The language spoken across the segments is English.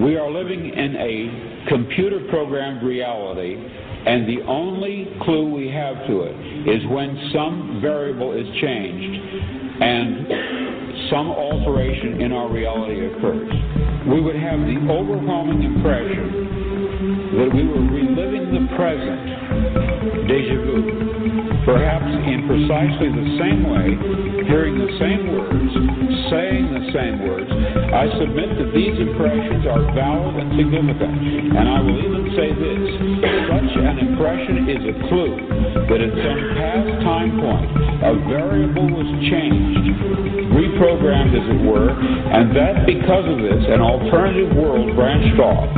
We are living in a computer-programmed reality, and the only clue we have to it is when some variable is changed and some alteration in our reality occurs. We would have the overwhelming impression that we were reliving the present, déjà vu, perhaps in precisely the same way, hearing the same words, saying the same words. I submit that these impressions are valid and significant, and I will even say this: such an impression is a clue that at some past time point a variable was changed, reprogrammed as it were, and that because of this an alternative world branched off.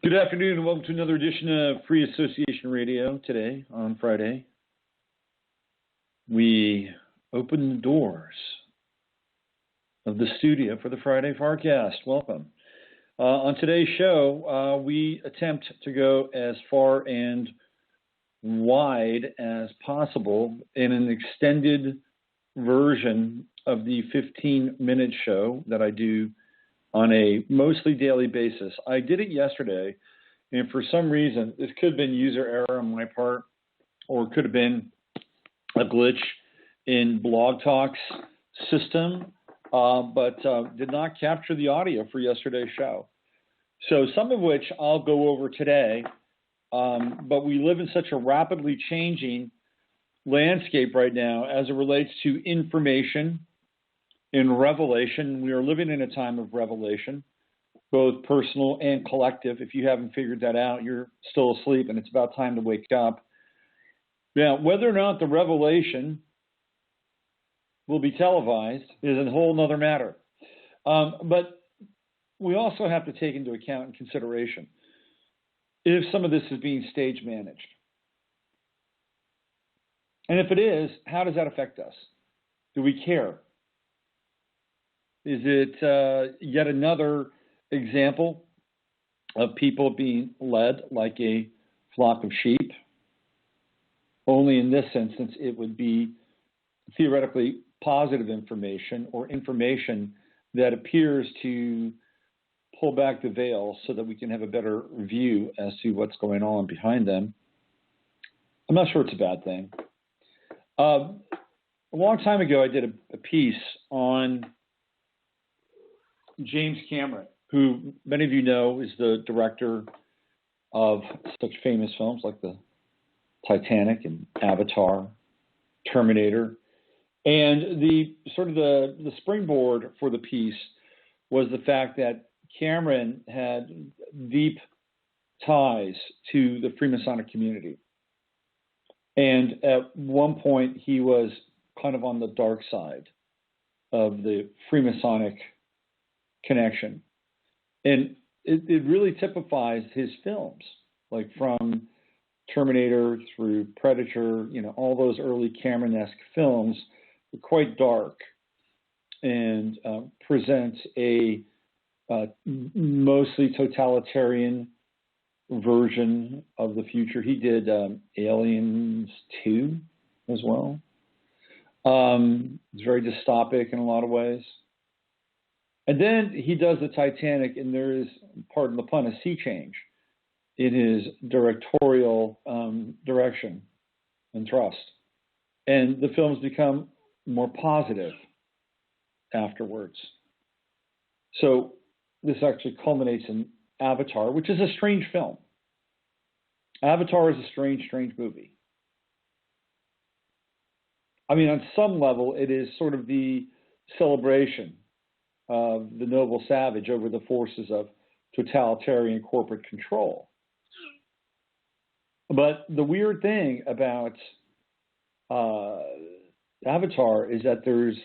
Good afternoon and welcome to another edition of Free Association Radio. Today, on Friday, we open the doors of the studio for the Friday FARcast. Welcome. On today's show, we attempt to go as far and wide as possible in an extended version of the 15-minute show that I do on a mostly daily basis. I did it yesterday, and for some reason, this could have been user error on my part, or it could have been a glitch in Blog Talk's system, but did not capture the audio for yesterday's show. So some of which I'll go over today, but we live in such a rapidly changing landscape right now as it relates to information in revelation. We are living in a time of revelation, both personal and collective. If you haven't figured that out, you're still asleep and it's about time to wake up. Now, whether or not the revelation will be televised is a whole other matter. But we also have to take into account and consideration if some of this is being stage managed. And if it is, how does that affect us? Do we care? Is it yet another example of people being led like a flock of sheep? Only in this instance, it would be theoretically positive information or information that appears to pull back the veil so that we can have a better view as to what's going on behind them. I'm not sure it's a bad thing. A long time ago, I did a piece on James Cameron, who many of you know is the director of such famous films like the Titanic and Avatar, Terminator. And the springboard for the piece was the fact that Cameron had deep ties to the Freemasonic community. And at one point, he was kind of on the dark side of the Freemasonic connection. And it really typifies his films, like from Terminator through Predator, all those early Cameron-esque films are quite dark and present a mostly totalitarian version of the future. He did Aliens 2 as well. It's very dystopic in a lot of ways. And then he does the Titanic, and there is, pardon the pun, a sea change in his directorial direction and thrust. And the films become more positive afterwards. So this actually culminates in Avatar, which is a strange film. Avatar is a strange movie. I mean, on some level, it is sort of the celebration of the noble savage over the forces of totalitarian corporate control. But the weird thing about Avatar is that there's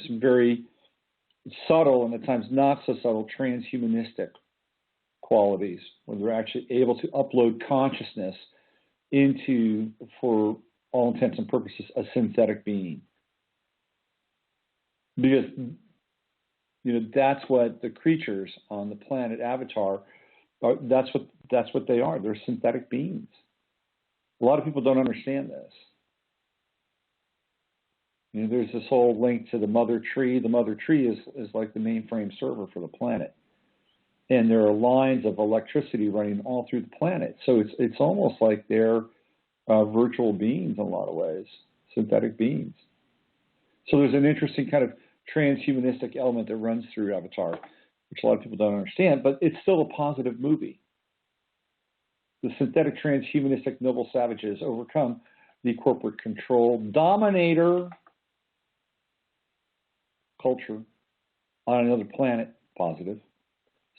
some very subtle and at times not so subtle transhumanistic qualities where they're actually able to upload consciousness into, for all intents and purposes, a synthetic being. Because that's what the creatures on the planet Avatar are. That's what they are. They're synthetic beings. A lot of people don't understand this. There's this whole link to the mother tree. The mother tree is like the mainframe server for the planet. And there are lines of electricity running all through the planet. So it's almost like they're virtual beings in a lot of ways, synthetic beings. So there's an interesting kind of transhumanistic element that runs through Avatar, which a lot of people don't understand, but it's still a positive movie. The synthetic transhumanistic noble savages overcome the corporate control dominator culture on another planet, positive.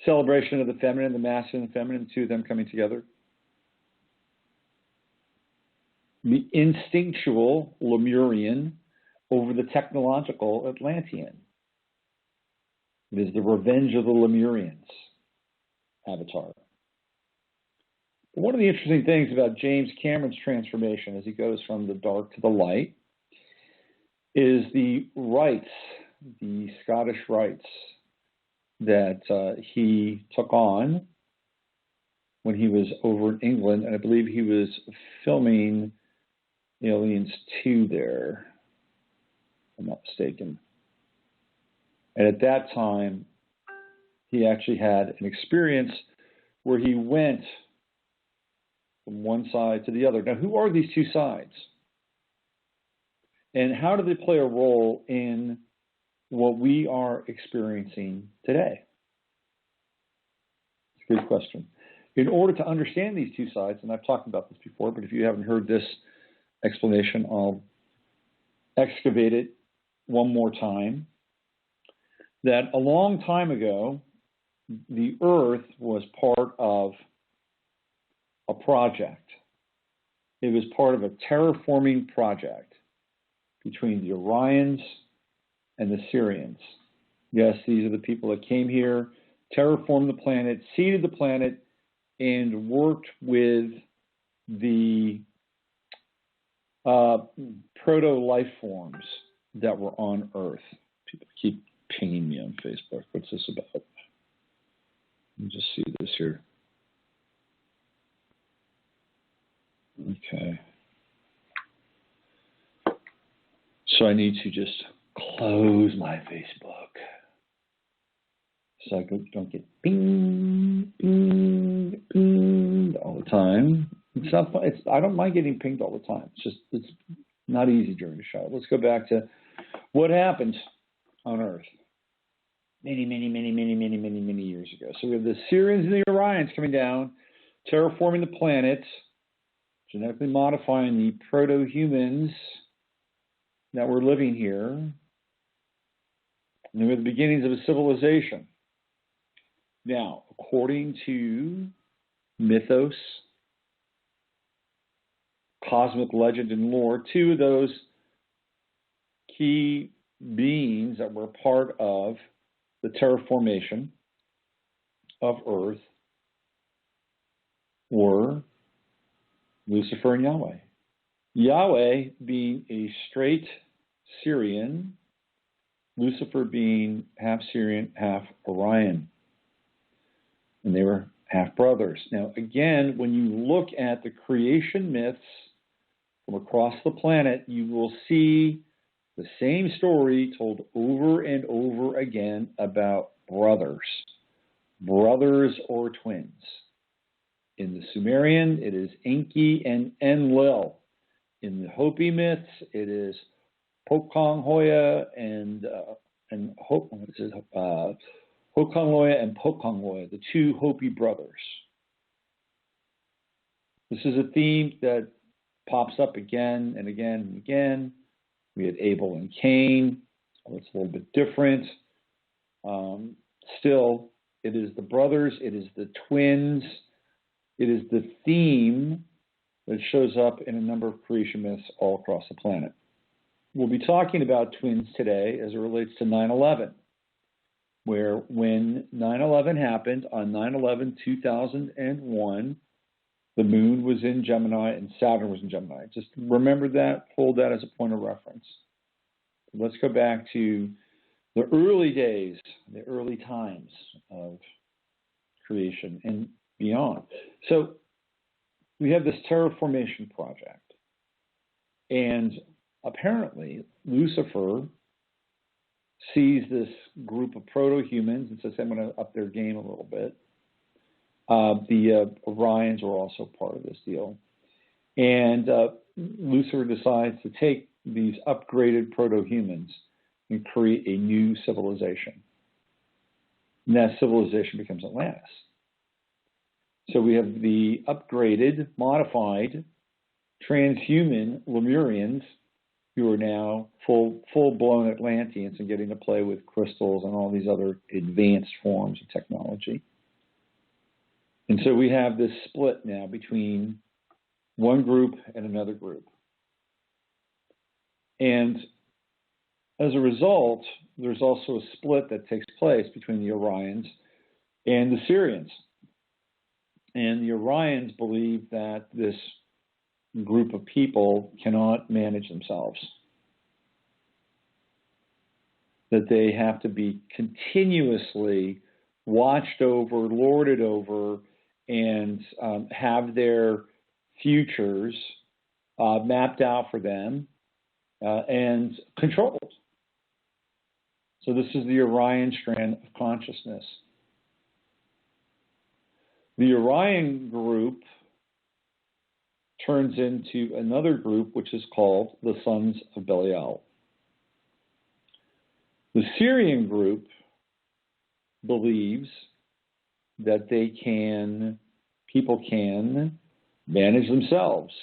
Celebration of the feminine, the masculine and feminine, the two of them coming together. The instinctual Lemurian over the technological Atlantean. It is the revenge of the Lemurians, Avatar. One of the interesting things about James Cameron's transformation as he goes from the dark to the light is the rights, the Scottish rights that he took on when he was over in England, and I believe he was filming Aliens 2 there, if I'm not mistaken. And at that time, he actually had an experience where he went from one side to the other. Now, who are these two sides? And how do they play a role in what we are experiencing today? It's a good question. In order to understand these two sides, and I've talked about this before, but if you haven't heard this explanation, I'll excavate it one more time. That a long time ago, the Earth was part of a project. It was part of a terraforming project between the Orions and the Syrians. Yes, these are the people that came here, terraformed the planet, seeded the planet, and worked with the proto-life forms that were on Earth. People keep pinging me on Facebook. What's this about? Let me just see this here. Okay. So I need to just close my Facebook so I don't get ping, ping, pinged all the time. It's not. I don't mind getting pinged all the time. It's not easy during the show. Let's go back to what happened on Earth many years ago. So we have the Syrians and the Orions coming down, terraforming the planet, genetically modifying the proto-humans that were living here. And they were the beginnings of a civilization. Now, according to mythos, cosmic legend, and lore, two of those key beings that were part of the terraformation of Earth were Lucifer and Yahweh. Yahweh being a straight Syrian, Lucifer being half Syrian, half Orion. And they were half brothers. Now, again, when you look at the creation myths from across the planet, you will see the same story told over and over again about brothers or twins. In the Sumerian, it is Enki and Enlil. In the Hopi myths, it is Pokong Hoya and and Hokanloya and Pokangloya, the two Hopi brothers. This is a theme that pops up again and again and again. We had Abel and Cain. It's a little bit different. Still, it is the brothers, it is the twins, it is the theme that shows up in a number of creation myths all across the planet. We'll be talking about twins today as it relates to 9/11, where when 9/11 happened on 9/11/2001, the moon was in Gemini and Saturn was in Gemini. Just remember that, hold that as a point of reference. Let's go back to the early days, the early times of creation and beyond. So we have this terraformation project. And apparently Lucifer sees this group of proto-humans and says, I'm going to up their game a little bit. The Orions are also part of this deal. And Lucifer decides to take these upgraded proto-humans and create a new civilization. And that civilization becomes Atlantis. So we have the upgraded, modified, transhuman Lemurians who are now full-blown Atlanteans and getting to play with crystals and all these other advanced forms of technology. And so we have this split now between one group and another group. And as a result, there's also a split that takes place between the Orions and the Syrians. And the Orions believe that this group of people cannot manage themselves, that they have to be continuously watched over, lorded over, and have their futures mapped out for them and controlled. So this is the Orion strand of consciousness. The Orion group turns into another group which is called the Sons of Belial. The Syrian group believes that people can manage themselves,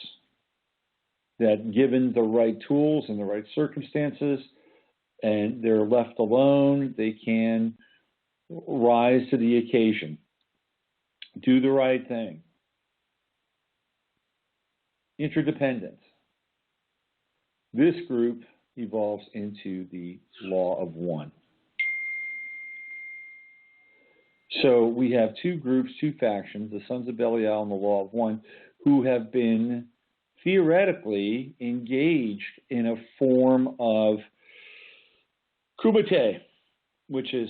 that given the right tools and the right circumstances, and they're left alone, they can rise to the occasion, do the right thing. Interdependent. This group evolves into the law of one. So we have two groups, two factions, the Sons of Belial and the Law of One, who have been theoretically engaged in a form of kumite, which is,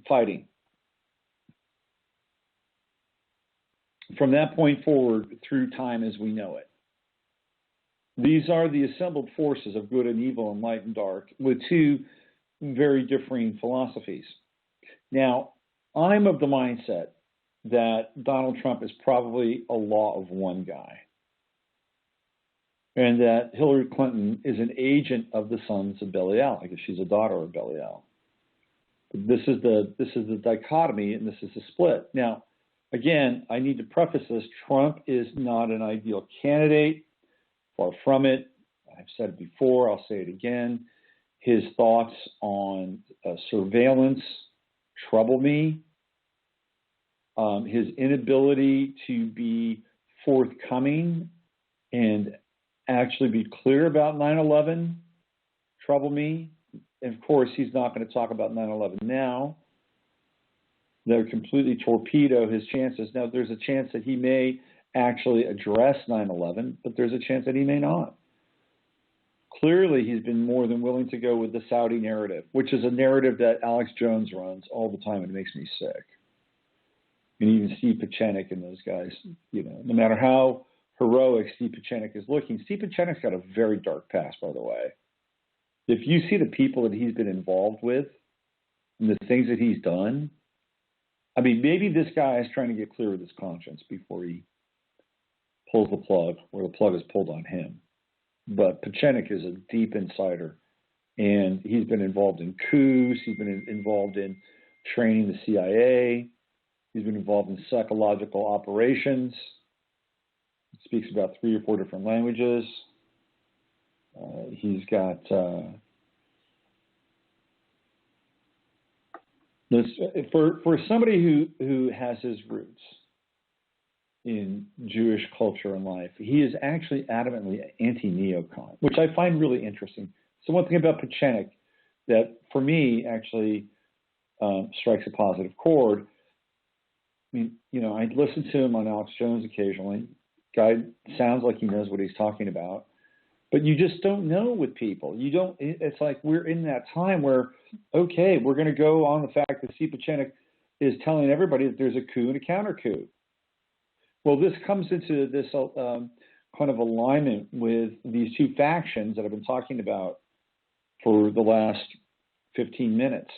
fighting. From that point forward, through time as we know it. These are the assembled forces of good and evil and light and dark, with two very differing philosophies. Now, I'm of the mindset that Donald Trump is probably a law of one guy, and that Hillary Clinton is an agent of the Sons of Belial, because she's a daughter of Belial. This is the dichotomy, and this is the split. Now, again, I need to preface this. Trump is not an ideal candidate. Far from it. I've said it before. I'll say it again. His thoughts on surveillance trouble me. His inability to be forthcoming and actually be clear about 9/11 trouble me. And of course, he's not going to talk about 9/11 now. That would completely torpedo his chances. Now, there's a chance that he may actually address 9/11, but there's a chance that he may not. Clearly, he's been more than willing to go with the Saudi narrative, which is a narrative that Alex Jones runs all the time, and it makes me sick. And even Steve Pieczenik and those guys, no matter how heroic Steve Pieczenik is looking, Steve Pieczenik's got a very dark past, by the way. If you see the people that he's been involved with and the things that he's done, I mean, maybe this guy is trying to get clear of his conscience before he pulls the plug, or the plug is pulled on him. But Pieczenik is a deep insider And he's been involved in coups. He's been involved in training the CIA. He's been involved in psychological operations. He speaks about 3 or 4 different languages. He's got for somebody who has his roots in Jewish culture and life, he is actually adamantly anti-neocon, which I find really interesting. So one thing about Pachenik that, for me, actually strikes a positive chord. I mean, I listen to him on Alex Jones occasionally. Guy sounds like he knows what he's talking about, but you just don't know with people. You don't. It's like we're in that time where, okay, we're going to go on the fact that Steve Pachenik is telling everybody that there's a coup and a counter coup. Well, this comes into this kind of alignment with these 2 factions that I've been talking about for the last 15 minutes.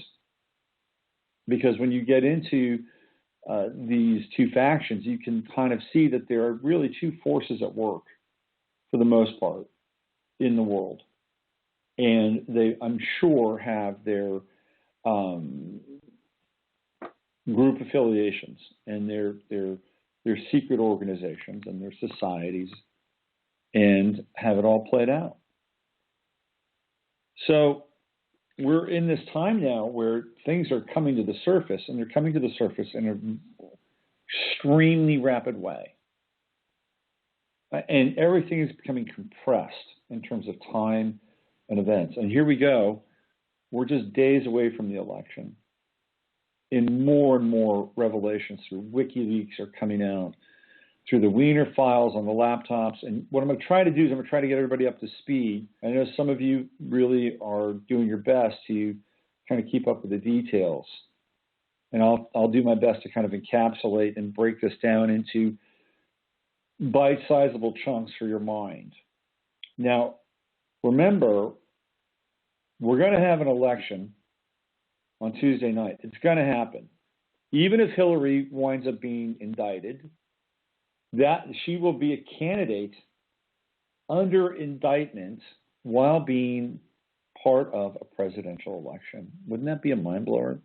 Because when you get into these 2 factions, you can kind of see that there are really 2 forces at work, for the most part, in the world. And they, I'm sure, have their group affiliations and their secret organizations and their societies, and have it all played out. So we're in this time now where things are coming to the surface, and they're coming to the surface in an extremely rapid way. And everything is becoming compressed in terms of time and events. And here we go. We're just days away from the election. And more revelations through Wikileaks are coming out, through the Weiner files on the laptops. And what I'm going to try to do is I'm going to try to get everybody up to speed. I know some of you really are doing your best to kind of keep up with the details. And I'll do my best to kind of encapsulate and break this down into bite-sizable chunks for your mind. Now, remember, we're going to have an election on Tuesday night. It's going to happen. Even if Hillary winds up being indicted, that she will be a candidate under indictment while being part of a presidential election. Wouldn't that be a mind blower?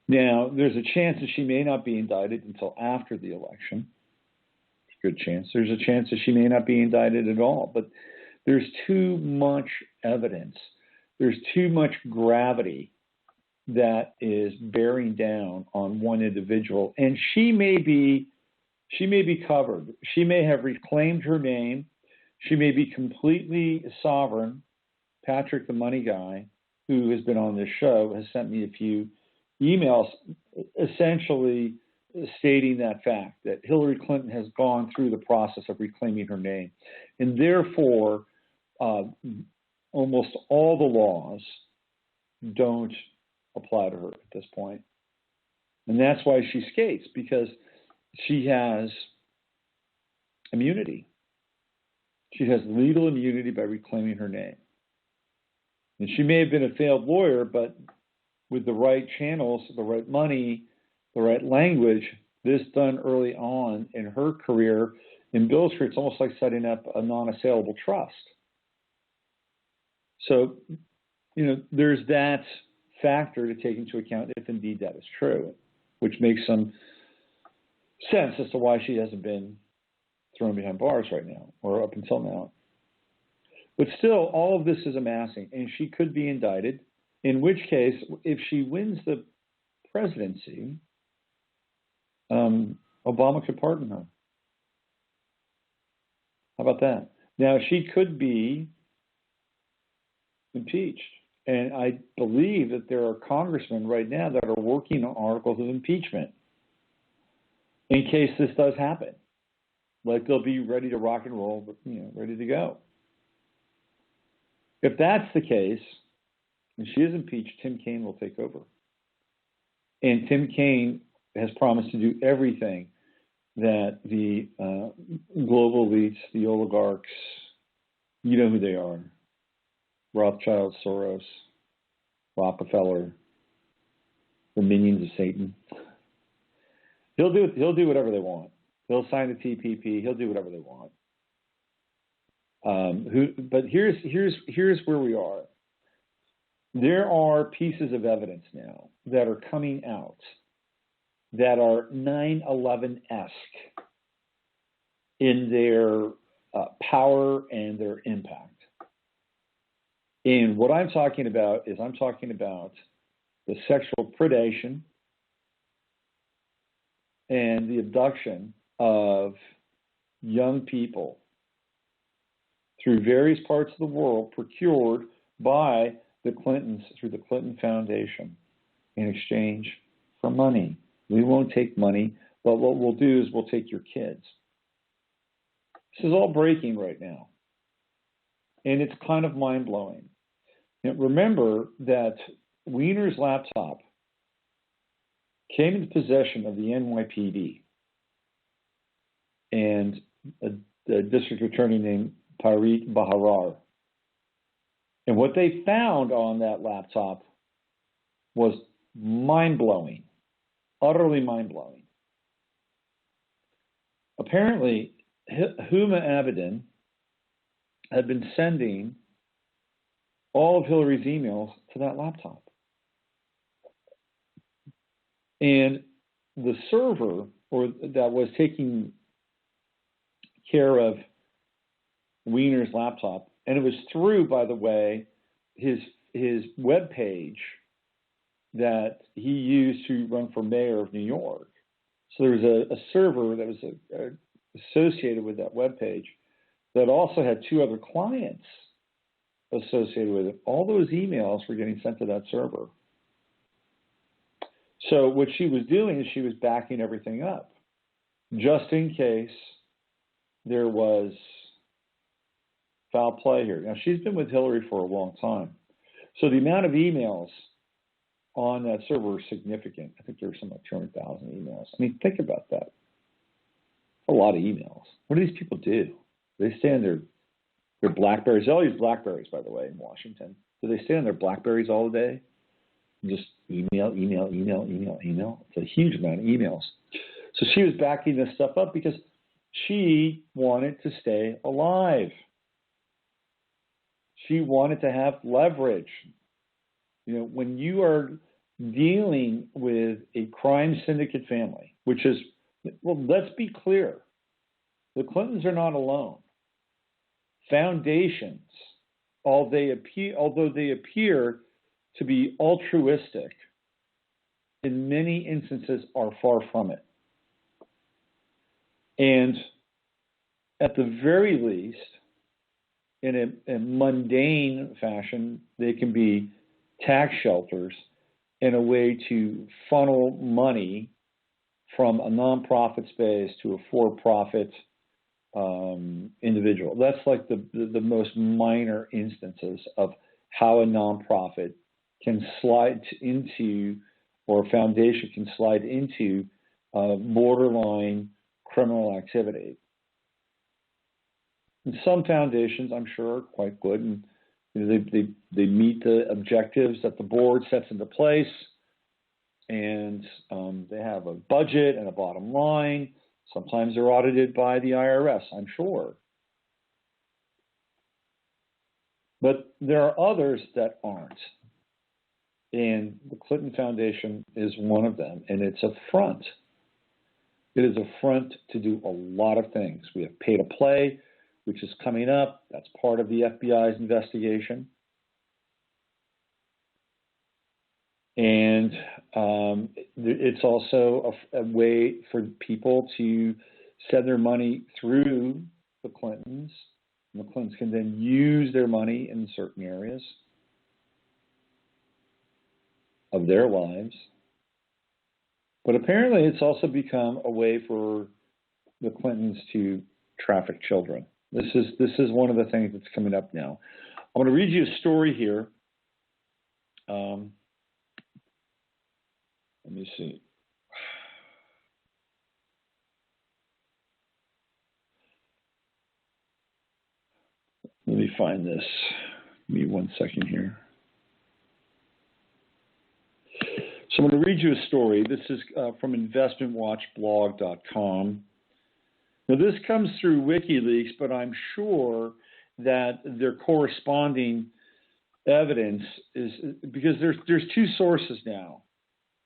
Now, there's a chance that she may not be indicted until after the election. Good chance. There's a chance that she may not be indicted at all. But there's too much evidence. There's too much gravity that is bearing down on one individual. And she may be covered. She may have reclaimed her name. She may be completely sovereign. Patrick, the money guy, who has been on this show, has sent me a few emails essentially stating that fact, that Hillary Clinton has gone through the process of reclaiming her name. And therefore, almost all the laws don't apply to her at this point. And that's why she skates, because she has immunity. She has legal immunity by reclaiming her name. And she may have been a failed lawyer, but with the right channels, the right money, the right language, this done early on in her career in Bill Street, it's almost like setting up a non-assailable trust. So, there's that factor to take into account if indeed that is true, which makes some sense as to why she hasn't been thrown behind bars right now, or up until now. But still, all of this is amassing, and she could be indicted, in which case, if she wins the presidency, Obama could pardon her. How about that? Now, she could be impeached. And I believe that there are congressmen right now that are working on articles of impeachment in case this does happen. Like, they'll be ready to rock and roll, but, ready to go. If that's the case, and she is impeached, Tim Kaine will take over. And Tim Kaine has promised to do everything that the global elites, the oligarchs, you know who they are, Rothschild, Soros, Rockefeller, the minions of Satan. He'll do whatever they want. He'll sign the TPP. He'll do whatever they want. But here's where we are. there are pieces of evidence now that are coming out that are 9/11-esque in their power and their impact. And what I'm talking about is the sexual predation and the abduction of young people through various parts of the world procured by the Clintons through the Clinton Foundation in exchange for money. We won't take money, but what we'll do is we'll take your kids. This is all breaking right now. And it's kind of mind-blowing. Now, remember that Weiner's laptop came into possession of the NYPD and a district attorney named Parikh Baharar. And what they found on that laptop was mind-blowing, utterly mind-blowing. Apparently, Huma Abedin had been sending all of Hillary's emails to that laptop. And the server that was taking care of Weiner's laptop, and it was through, by the way, his web page that he used to run for mayor of New York. So there was a server that was associated with that web page that also had two other clients associated with it. All those emails were getting sent to that server. So what she was doing is she was backing everything up, just in case there was foul play here. Now, she's been with Hillary for a long time. So the amount of emails on that server is significant. I think there were something like 200,000 emails. I mean, think about that. A lot of emails. What do these people do? They stay on their BlackBerries. They all use BlackBerries, by the way, in Washington. Do they stay on their BlackBerries all day? Just email. It's a huge amount of emails. So she was backing this stuff up because she wanted to stay alive. She wanted to have leverage. You know, when you are dealing with a crime syndicate family, which is, well, let's be clear, the Clintons are not alone. Foundations, although they appear to be altruistic, in many instances are far from it. And at the very least, in a mundane fashion, they can be tax shelters and a way to funnel money from a nonprofit space to a for-profit individual. That's like the most minor instances of how a nonprofit can slide into, or a foundation can slide into, borderline criminal activity. And some foundations, I'm sure, are quite good, and they meet the objectives that the board sets into place, and they have a budget and a bottom line. Sometimes they're audited by the IRS, I'm sure. But there are others that aren't. And the Clinton Foundation is one of them, and it's a front. It is a front to do a lot of things. We have pay to play, which is coming up. That's part of the FBI's investigation. And it's also a way for people to send their money through the Clintons. And the Clintons can then use their money in certain areas of their lives. But apparently it's also become a way for the Clintons to traffic children. This is one of the things that's coming up now. I'm going to read you a story here. Let me see. Let me find this. Give me 1 second here. So I'm going to read you a story. This is from investmentwatchblog.com. Now, this comes through WikiLeaks, but I'm sure that their corresponding evidence is because there's two sources now,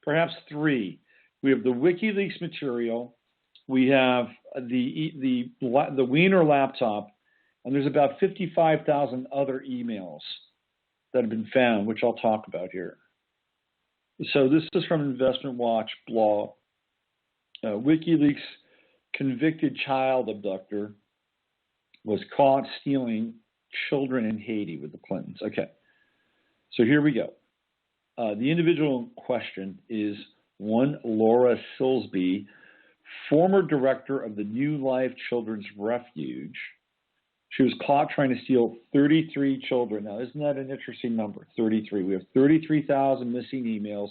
perhaps three. We have the WikiLeaks material, we have the Weiner laptop, and there's about 55,000 other emails that have been found, which I'll talk about here. So this is from Investment Watch blog. WikiLeaks convicted child abductor was caught stealing children in Haiti with the Clintons. Okay, so here we go. The individual in question is one Laura Silsby, former director of the New Life Children's Refuge. She was caught trying to steal 33 children. Now, isn't that an interesting number? 33. We have 33,000 missing emails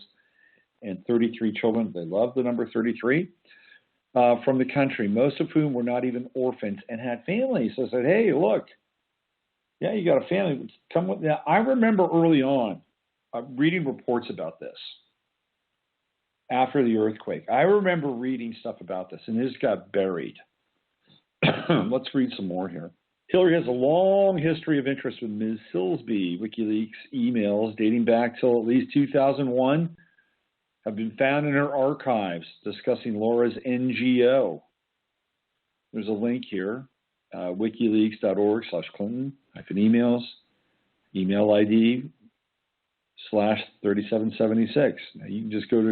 and 33 children. They love the number 33 from the country, most of whom were not even orphans and had families. So I said, hey, look, yeah, you got a family. Come with. Now, I remember early on reading reports about this after the earthquake. I remember reading stuff about this, and it just got buried. Let's read some more here. Hillary has a long history of interest with Ms. Silsby. WikiLeaks emails dating back till at least 2001 have been found in her archives discussing Laura's NGO. There's a link here, wikileaks.org/Clinton-emails, email ID /3776. Now you can just go to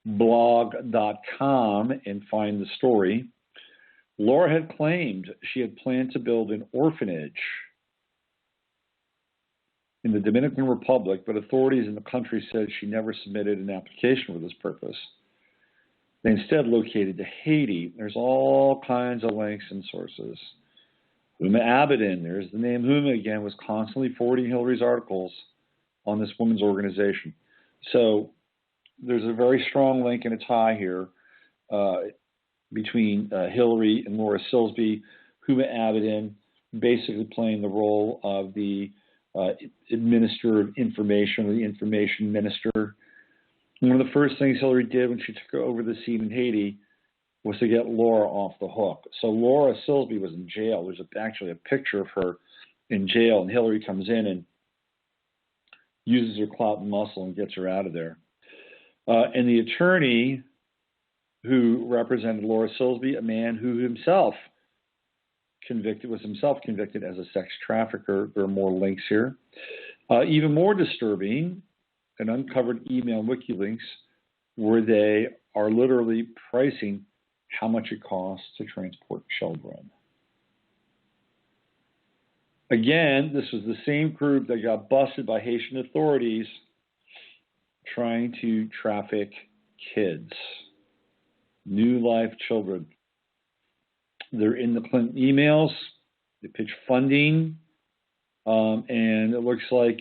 investmentwatchblog.com and find the story. Laura had claimed she had planned to build an orphanage in the Dominican Republic, but authorities in the country said she never submitted an application for this purpose. They instead located to Haiti. There's all kinds of links and sources. Huma Abedin, there's the name Huma again, was constantly forwarding Hillary's articles on this woman's organization. So there's a very strong link and a tie here between Hillary and Laura Silsby. Huma Abedin basically playing the role of the administrator of information, or the information minister. One of the first things Hillary did when she took over the seat in Haiti was to get Laura off the hook. So Laura Silsby was in jail. There's actually a picture of her in jail, and Hillary comes in and uses her clout and muscle and gets her out of there. And the attorney who represented Laura Silsby, a man who was himself convicted as a sex trafficker. There are more links here. Even more disturbing, an uncovered email in WikiLeaks where they are literally pricing how much it costs to transport children. Again, this was the same group that got busted by Haitian authorities trying to traffic kids, New Life Children. They're in the Clinton emails. They pitch funding, and it looks like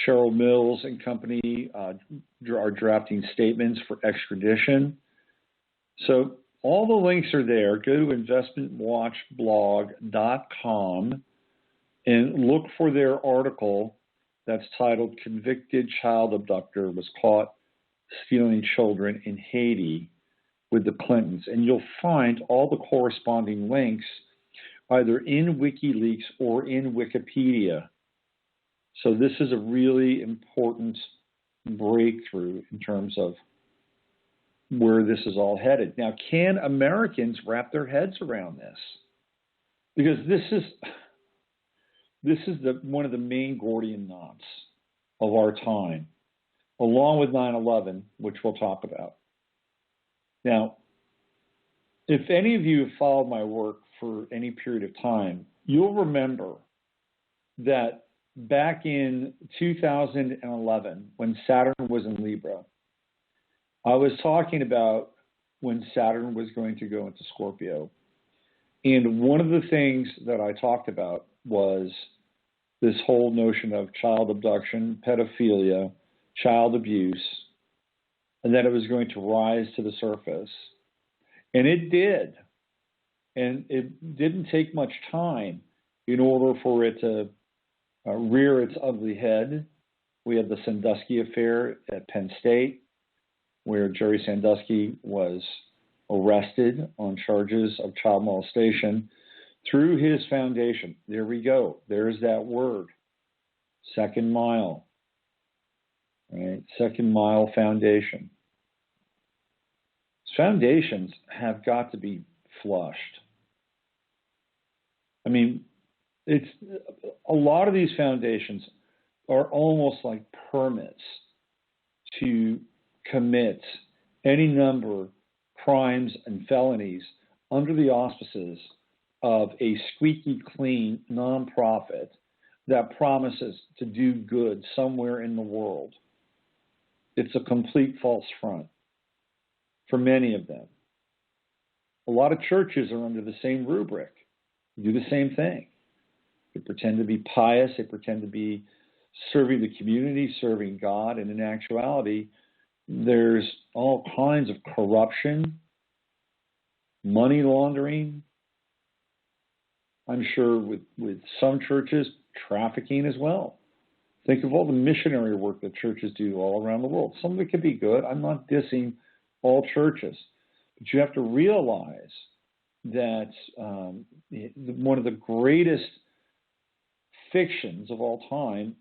Cheryl Mills and company are drafting statements for extradition. So all the links are there. Go to investmentwatchblog.com and look for their article that's titled "Convicted Child Abductor Was Caught Stealing Children in Haiti with the Clintons," and you'll find all the corresponding links either in WikiLeaks or in Wikipedia. So this is a really important breakthrough in terms of where this is all headed. Now, can Americans wrap their heads around this? Because this is one of the main Gordian knots of our time, along with 9/11, which we'll talk about. Now, if any of you have followed my work for any period of time, you'll remember that back in 2011, when Saturn was in Libra, I was talking about when Saturn was going to go into Scorpio. And one of the things that I talked about was this whole notion of child abduction, pedophilia, child abuse, and that it was going to rise to the surface. And it did. And it didn't take much time in order for it to rear its ugly head. We had the Sandusky affair at Penn State, where Jerry Sandusky was arrested on charges of child molestation through his foundation. There we go. There's that word. Second mile. Right? Second mile foundation. Foundations have got to be flushed. I mean, it's a lot of these foundations are almost like permits to commit any number of crimes and felonies under the auspices of a squeaky clean nonprofit that promises to do good somewhere in the world. It's a complete false front for many of them. A lot of churches are under the same rubric. They do the same thing. They pretend to be pious. They pretend to be serving the community, serving God. And in actuality, there's all kinds of corruption, money laundering. I'm sure with some churches, trafficking as well. Think of all the missionary work that churches do all around the world. Some of it can be good. I'm not dissing all churches. But you have to realize that one of the greatest fictions of all time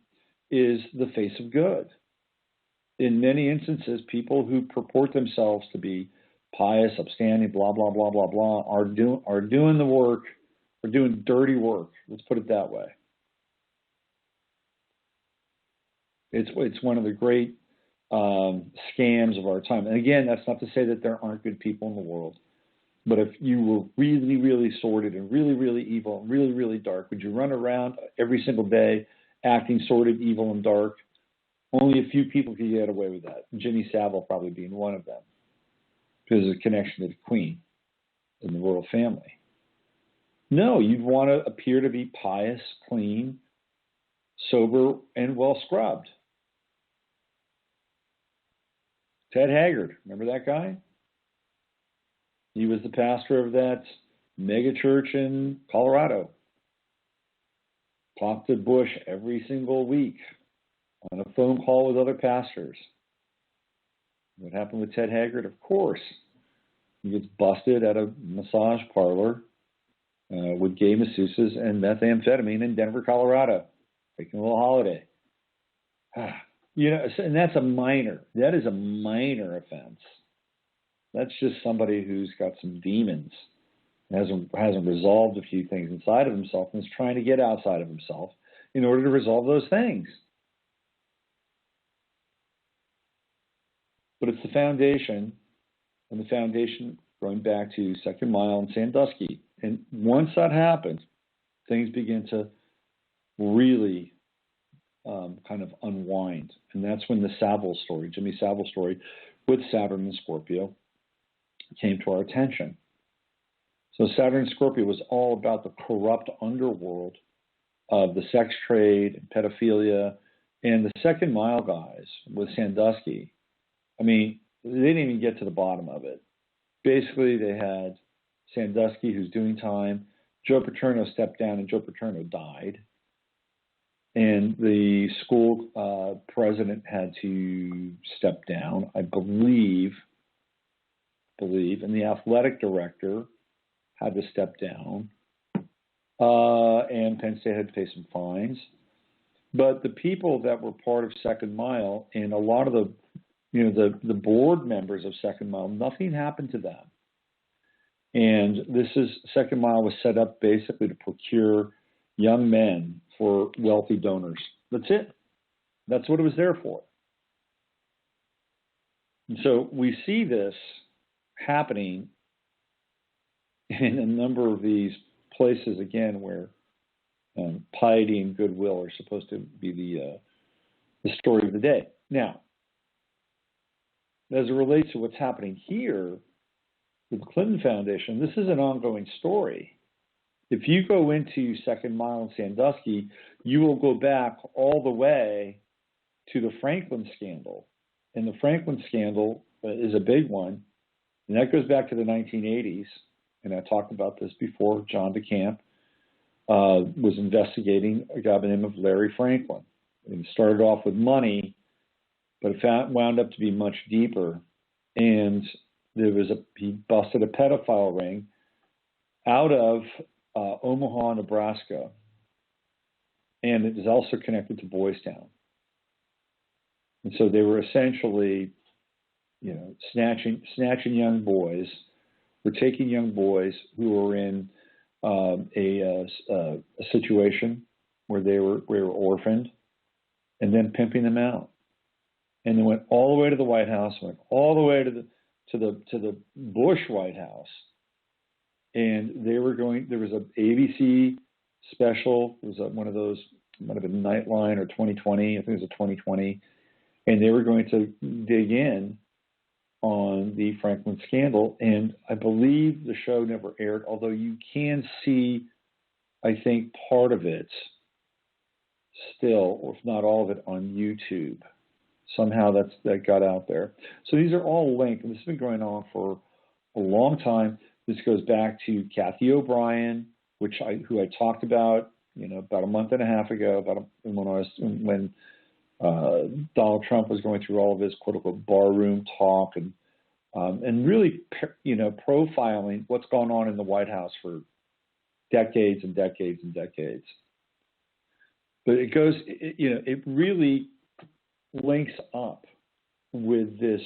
is the face of good. In many instances, people who purport themselves to be pious, upstanding, blah, blah, blah, blah, blah, are doing the work, are doing dirty work. Let's put it that way. It's one of the great scams of our time. And again, that's not to say that there aren't good people in the world. But if you were really, really sordid and really, really evil and really, really dark, would you run around every single day acting sordid, evil, and dark? Only a few people could get away with that. Jimmy Savile probably being one of them, because of the connection to the Queen and the royal family. No, you'd want to appear to be pious, clean, sober, and well scrubbed. Ted Haggard, remember that guy? He was the pastor of that mega church in Colorado. Talked to Bush every single week on a phone call with other pastors. What happened with Ted Haggard? Of course, he gets busted at a massage parlor with gay masseuses and methamphetamine in Denver, Colorado, taking a little holiday. And that's a minor. That is a minor offense. That's just somebody who's got some demons, hasn't resolved a few things inside of himself, and is trying to get outside of himself in order to resolve those things. But it's the foundation, and the foundation going back to Second Mile and Sandusky. And once that happens, things begin to really kind of unwind. And that's when the Savile story, Jimmy Savile story, with Saturn and Scorpio, came to our attention. So Saturn and Scorpio was all about the corrupt underworld of the sex trade, and pedophilia, and the Second Mile guys with Sandusky. I mean, they didn't even get to the bottom of it. Basically, they had Sandusky, who's doing time. Joe Paterno stepped down, and Joe Paterno died. And the school president had to step down, I believe, and the athletic director had to step down, and Penn State had to pay some fines. But the people that were part of Second Mile and a lot of the board members of Second Mile, nothing happened to them. And Second Mile was set up basically to procure young men for wealthy donors. That's it. That's what it was there for. And so we see this happening in a number of these places, again, where piety and goodwill are supposed to be the story of the day. Now, as it relates to what's happening here with the Clinton Foundation, this is an ongoing story. If you go into Second Mile and Sandusky, you will go back all the way to the Franklin scandal. And the Franklin scandal is a big one. And that goes back to the 1980s. And I talked about this before. John DeCamp was investigating a guy by the name of Larry Franklin. And it started off with money, but it wound up to be much deeper. And he busted a pedophile ring out of Omaha, Nebraska, and it is also connected to Boys Town. And so they were essentially, snatching young boys. We're taking young boys who were in a situation where they were orphaned, and then pimping them out. And they went all the way to the White House, went all the way to the Bush White House, and they were going. There was a ABC special. It was one of those, might have been Nightline or 2020. I think it was a 2020, and they were going to dig in on the Franklin scandal. And I believe the show never aired, although you can see, I think, part of it still, or if not all of it, on YouTube. Somehow that got out there. So these are all linked, and this has been going on for a long time. This goes back to Kathy O'Brien, who I talked about, about a month and a half ago, when Donald Trump was going through all of his quote unquote barroom talk and really profiling what's gone on in the White House for decades and decades and decades. But it really links up with this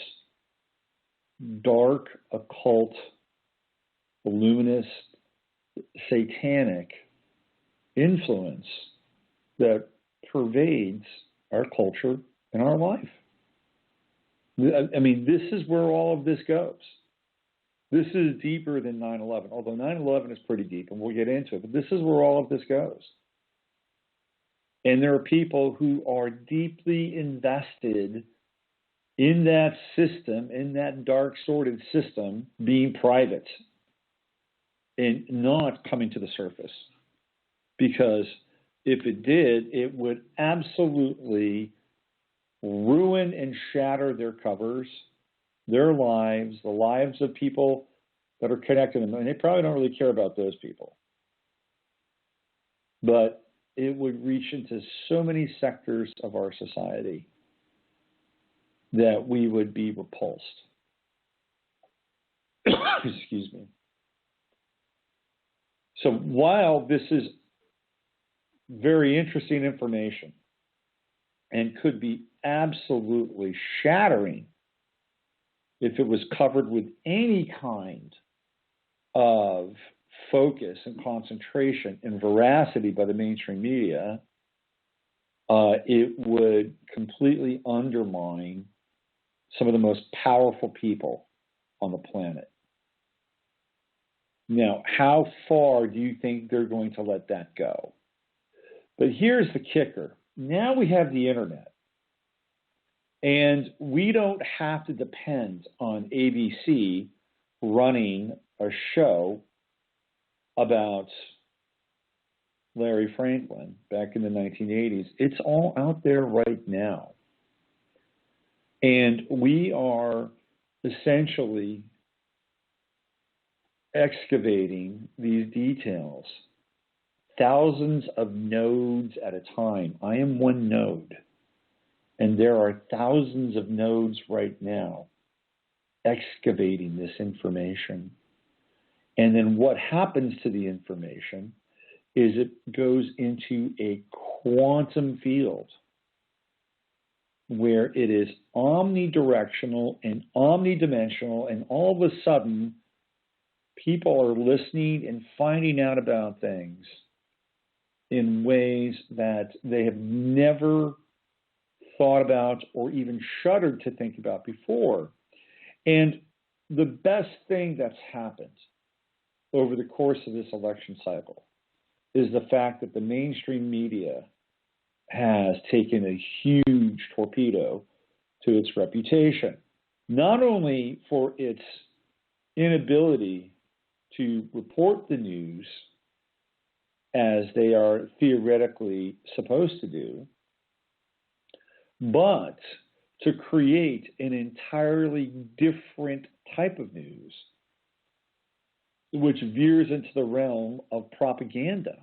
dark, occult, luminous, satanic influence that pervades our culture and our life. I mean, this is where all of this goes. This is deeper than 9/11, although 9/11 is pretty deep, and we'll get into it, but this is where all of this goes. And there are people who are deeply invested in that system, in that dark, sordid system, being private and not coming to the surface. Because if it did, it would absolutely ruin and shatter their covers, their lives, the lives of people that are connected to them. And they probably don't really care about those people. But it would reach into so many sectors of our society that we would be repulsed. Excuse me. So while this is very interesting information and could be absolutely shattering if it was covered with any kind of focus and concentration and veracity by the mainstream media, it would completely undermine some of the most powerful people on the planet. Now, how far do you think they're going to let that go? But here's the kicker. Now we have the internet, and we don't have to depend on ABC running a show about Larry Franklin back in the 1980s. It's all out there right now. And we are essentially excavating these details, thousands of nodes at a time. I am one node, and there are thousands of nodes right now excavating this information. And then what happens to the information is it goes into a quantum field where it is omnidirectional and omnidimensional, and all of a sudden people are listening and finding out about things in ways that they have never thought about or even shuddered to think about before. And the best thing that's happened over the course of this election cycle is the fact that the mainstream media has taken a huge torpedo to its reputation, not only for its inability to report the news as they are theoretically supposed to do, but to create an entirely different type of news, which veers into the realm of propaganda.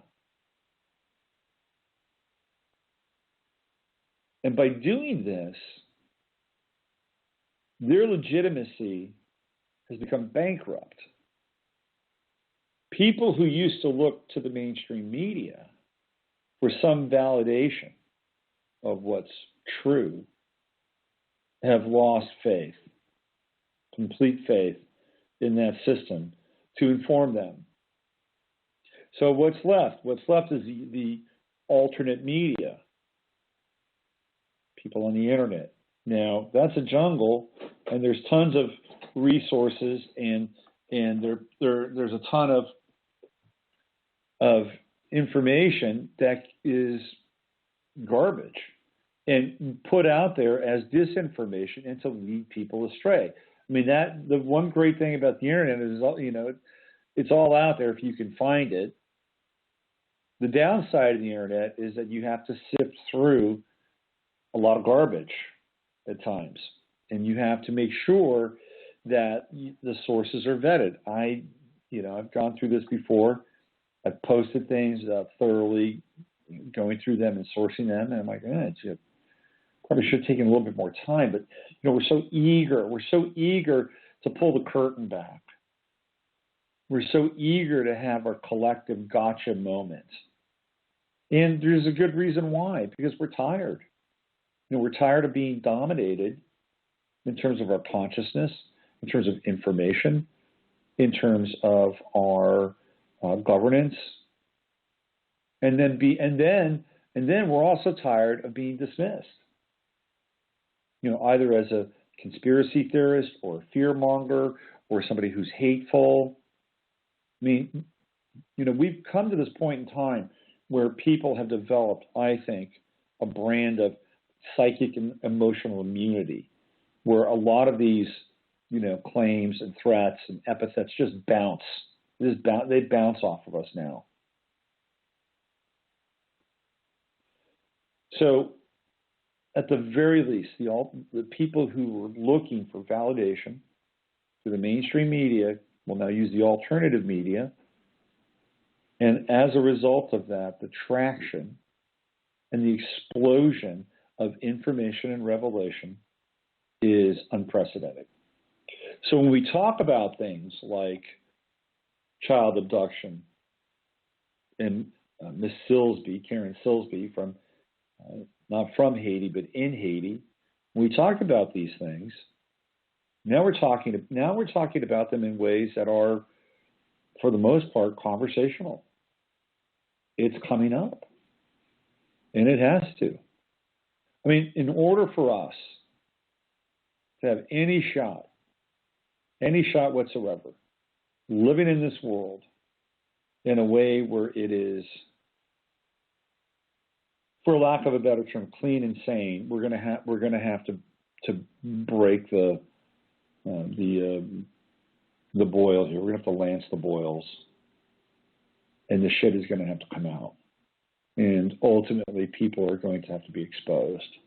And by doing this, their legitimacy has become bankrupt. people who used to look to the mainstream media for some validation of what's true have lost faith, complete faith in that system to inform them. So what's left? What's left is the alternate media, people on the internet. Now, that's a jungle, and there's tons of resources, and there's a ton of information that is garbage and put out there as disinformation and to lead people astray. I mean, the one great thing about the internet is, it's all out there if you can find it. The downside of the internet is that you have to sift through a lot of garbage at times, and you have to make sure that the sources are vetted. I've gone through this before. I've posted things thoroughly, going through them and sourcing them, and I'm like, it probably should have taken a little bit more time. But we're so eager to pull the curtain back. We're so eager to have our collective gotcha moment, and there's a good reason why. Because we're tired. We're tired of being dominated in terms of our consciousness, in terms of information, in terms of our governance, and then we're also tired of being dismissed. Either as a conspiracy theorist or a fearmonger or somebody who's hateful. I mean, we've come to this point in time where people have developed, I think, a brand of psychic and emotional immunity, where a lot of these, claims and threats and epithets just bounce. They bounce off of us now. So, at the very least, the people who were looking for validation through the mainstream media will now use the alternative media. And as a result of that, the traction and the explosion of information and revelation is unprecedented. So when we talk about things like child abduction and Miss Silsby, Karen Silsby, from not from Haiti but in Haiti, when we talk about these things, now we're talking about them in ways that are, for the most part, conversational. It's coming up, and it has to. I mean, in order for us to have any shot whatsoever, living in this world in a way where it is, for lack of a better term, clean and sane, we're going to have to break the boil here. We're going to have to lance the boils, and the shit is going to have to come out. And ultimately, people are going to have to be exposed.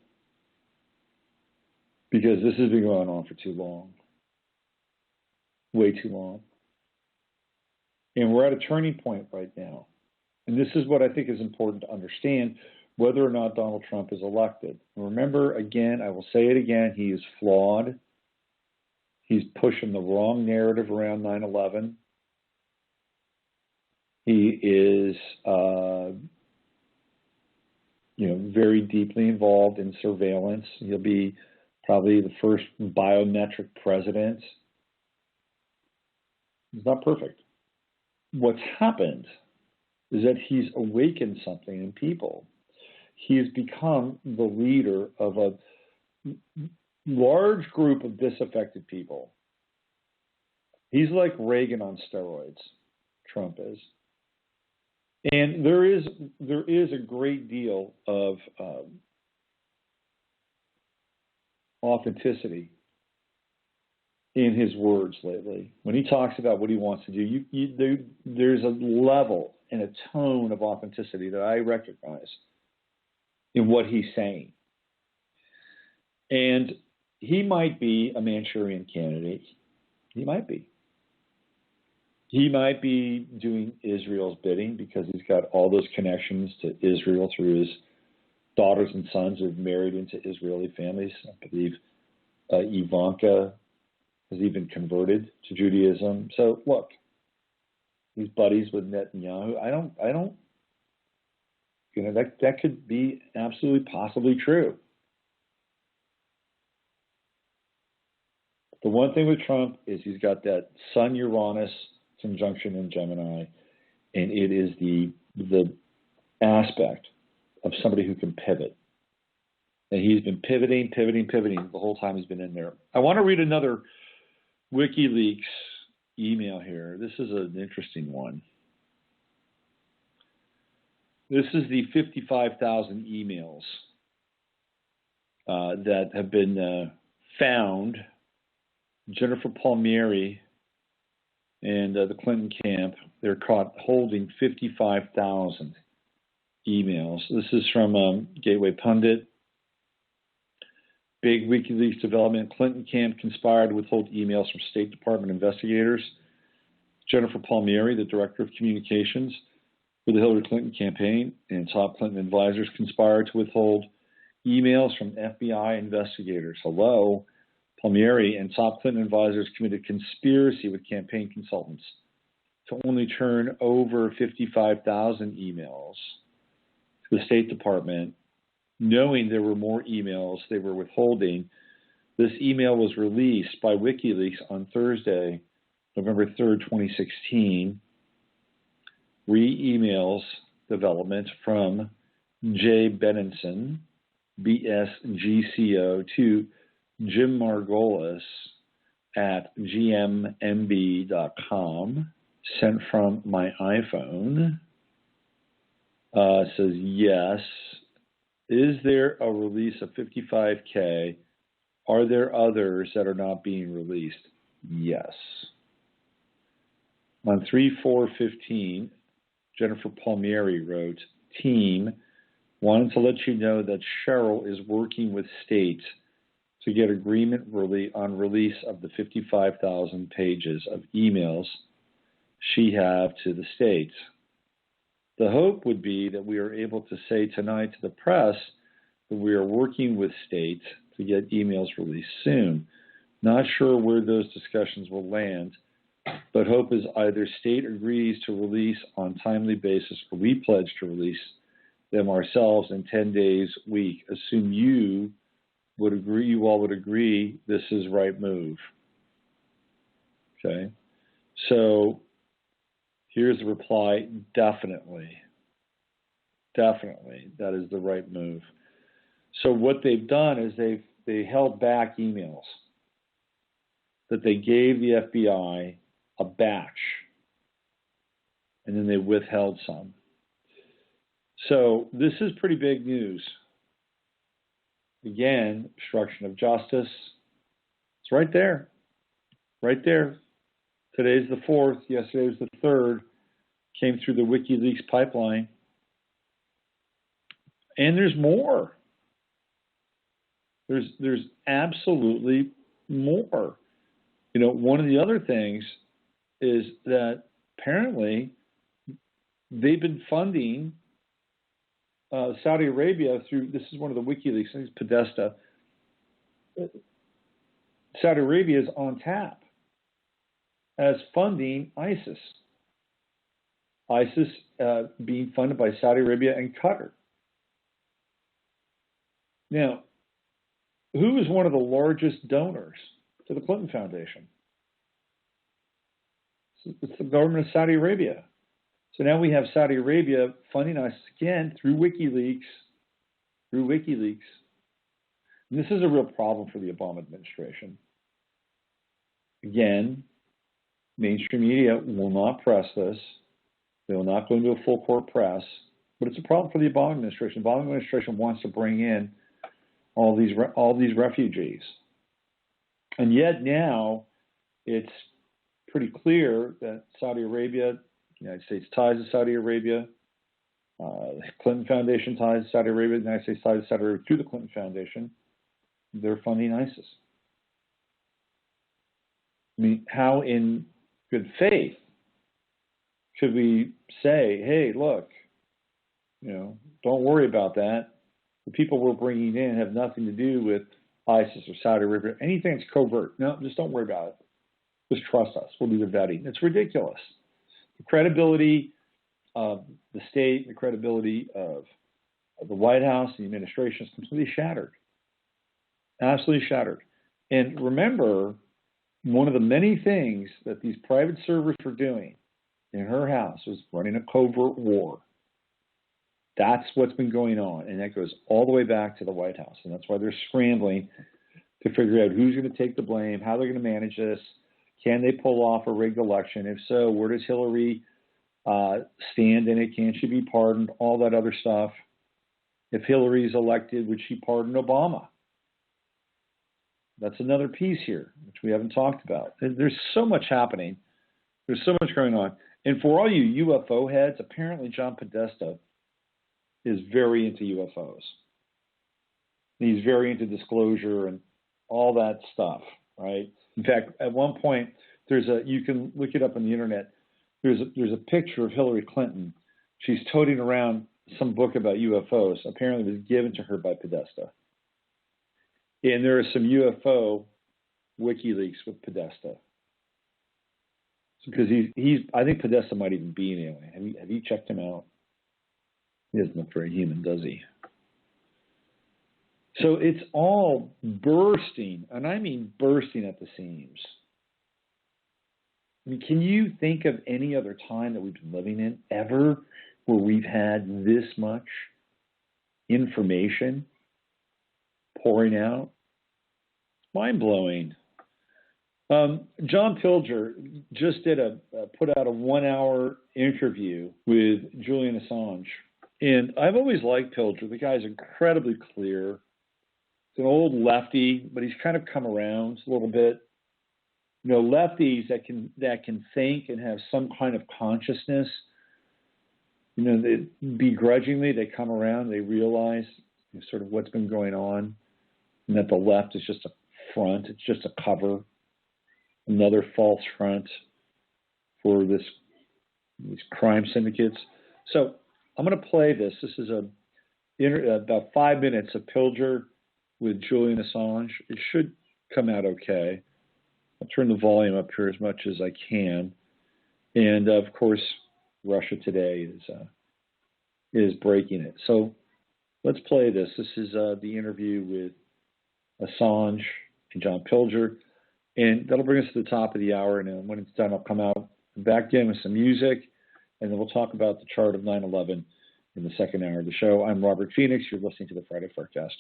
Because this has been going on for too long. Way too long. And we're at a turning point right now. And this is what I think is important to understand, whether or not Donald Trump is elected. Remember, again, I will say it again, he is flawed. He's pushing the wrong narrative around 9/11. He is very deeply involved in surveillance. He'll be probably the first biometric president. He's not perfect. What's happened is that he's awakened something in people. He has become the leader of a large group of disaffected people. He's like Reagan on steroids, Trump is. And there is a great deal of authenticity in his words lately. When he talks about what he wants to do, there's a level and a tone of authenticity that I recognize in what he's saying. And he might be a Manchurian candidate. He might be. He might be doing Israel's bidding because he's got all those connections to Israel through his daughters and sons who have married into Israeli families. I believe Ivanka has even converted to Judaism. So look, He's buddies with Netanyahu. I don't, that could be absolutely possibly true. The one thing with Trump is he's got that Sun-Uranus conjunction in Gemini, and it is the aspect of somebody who can pivot. And he's been pivoting the whole time he's been in there. I want to read another WikiLeaks email here. This is an interesting one. This is the 55,000 emails that have been found. Jennifer Palmieri and the Clinton camp, they're caught holding 55,000 emails. This is from Gateway Pundit. Big WikiLeaks development. Clinton camp conspired to withhold emails from State Department investigators. Jennifer Palmieri, the director of communications for the Hillary Clinton campaign, and top Clinton advisors conspired to withhold emails from FBI investigators. Hello. Palmieri and top Clinton advisors committed conspiracy with campaign consultants to only turn over 55,000 emails to the State Department, knowing there were more emails they were withholding. This email was released by WikiLeaks on Thursday, November 3rd, 2016. Emails development from Jay Benenson, BSGCO, to Jim Margolis at gmnb.com, sent from my iPhone. Says, yes. Is there a release of 55K? Are there others that are not being released? Yes. On 3/4/15, Jennifer Palmieri wrote, team, wanted to let you know that Cheryl is working with states to get agreement on release of the 55,000 pages of emails she have to the states. The hope would be that we are able to say tonight to the press that we are working with states to get emails released soon. Not sure where those discussions will land, but hope is either state agrees to release on timely basis or we pledge to release them ourselves in 10 days week. Assume you all would agree this is right move. Okay. So here's the reply. Definitely. That is the right move. So what they've done is they held back emails that they gave the FBI a batch, and then they withheld some. So this is pretty big news. Again, obstruction of justice. It's right there. Right there. Today's the 4th. Yesterday was the 3rd. Came through the WikiLeaks pipeline. And there's more. There's absolutely more. You know, one of the other things is that apparently they've been funding Saudi Arabia through, this is one of the WikiLeaks, I think it's Podesta. Saudi Arabia is on tap as funding ISIS. ISIS being funded by Saudi Arabia and Qatar. Now, who is one of the largest donors to the Clinton Foundation? It's the government of Saudi Arabia. So now we have Saudi Arabia funding us again through WikiLeaks. And this is a real problem for the Obama administration. Again, mainstream media will not press this. They will not go into a full court press. But it's a problem for the Obama administration. The Obama administration wants to bring in all these refugees. And yet now it's pretty clear that Saudi Arabia, the United States ties to Saudi Arabia, the Clinton Foundation ties to Saudi Arabia, the United States ties to Saudi Arabia through the Clinton Foundation. They're funding ISIS. I mean, how in good faith should we say, hey, look, don't worry about that. The people we're bringing in have nothing to do with ISIS or Saudi Arabia, anything that's covert. No, just don't worry about it. Just trust us. We'll do the vetting. It's ridiculous. The credibility of the state, the credibility of the White House, the administration is completely shattered. Absolutely shattered. And remember, one of the many things that these private servers were doing in her house was running a covert war. That's what's been going on, and that goes all the way back to the White House. And that's why they're scrambling to figure out who's going to take the blame, how they're going to manage this, can they pull off a rigged election? If so, where does Hillary stand in it? Can she be pardoned? All that other stuff. If Hillary's elected, would she pardon Obama? That's another piece here, which we haven't talked about. There's so much happening. There's so much going on. And for all you UFO heads, apparently John Podesta is very into UFOs. He's very into disclosure and all that stuff, right? In fact, at one point, you can look it up on the internet. There's a picture of Hillary Clinton. She's toting around some book about UFOs. Apparently, it was given to her by Podesta. And there are some UFO Wikileaks with Podesta. Because I think Podesta might even be an alien. Have you checked him out? He doesn't look very human, does he? So it's all bursting, and I mean bursting at the seams. I mean, can you think of any other time that we've been living in ever where we've had this much information pouring out? Mind-blowing. John Pilger just put out a 1-hour interview with Julian Assange. And I've always liked Pilger. The guy's incredibly clear. He's an old lefty, but he's kind of come around a little bit. You know, lefties that can think and have some kind of consciousness, you know, begrudgingly they come around, they realize sort of what's been going on, and that the left is just a front, it's just a cover, another false front for these crime syndicates. So I'm going to play this. This is about 5 minutes of Pilger with Julian Assange. It should come out okay. I'll turn the volume up here as much as I can. And, of course, Russia Today is breaking it. So let's play this. This is the interview with Assange and John Pilger. And that'll bring us to the top of the hour. And when it's done, I'll come out back in with some music. And then we'll talk about the chart of 9/11 in the second hour of the show. I'm Robert Phoenix. You're listening to the Friday FARcast.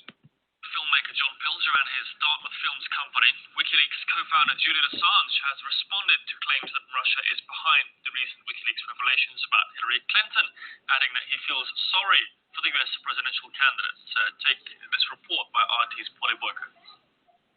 Filmmaker John Pilger and his Dartmouth Films company, Wikileaks co-founder Julian Assange, has responded to claims that Russia is behind the recent Wikileaks revelations about Hillary Clinton, adding that he feels sorry for the US presidential candidates. Take this report by RT's Polly Boyko.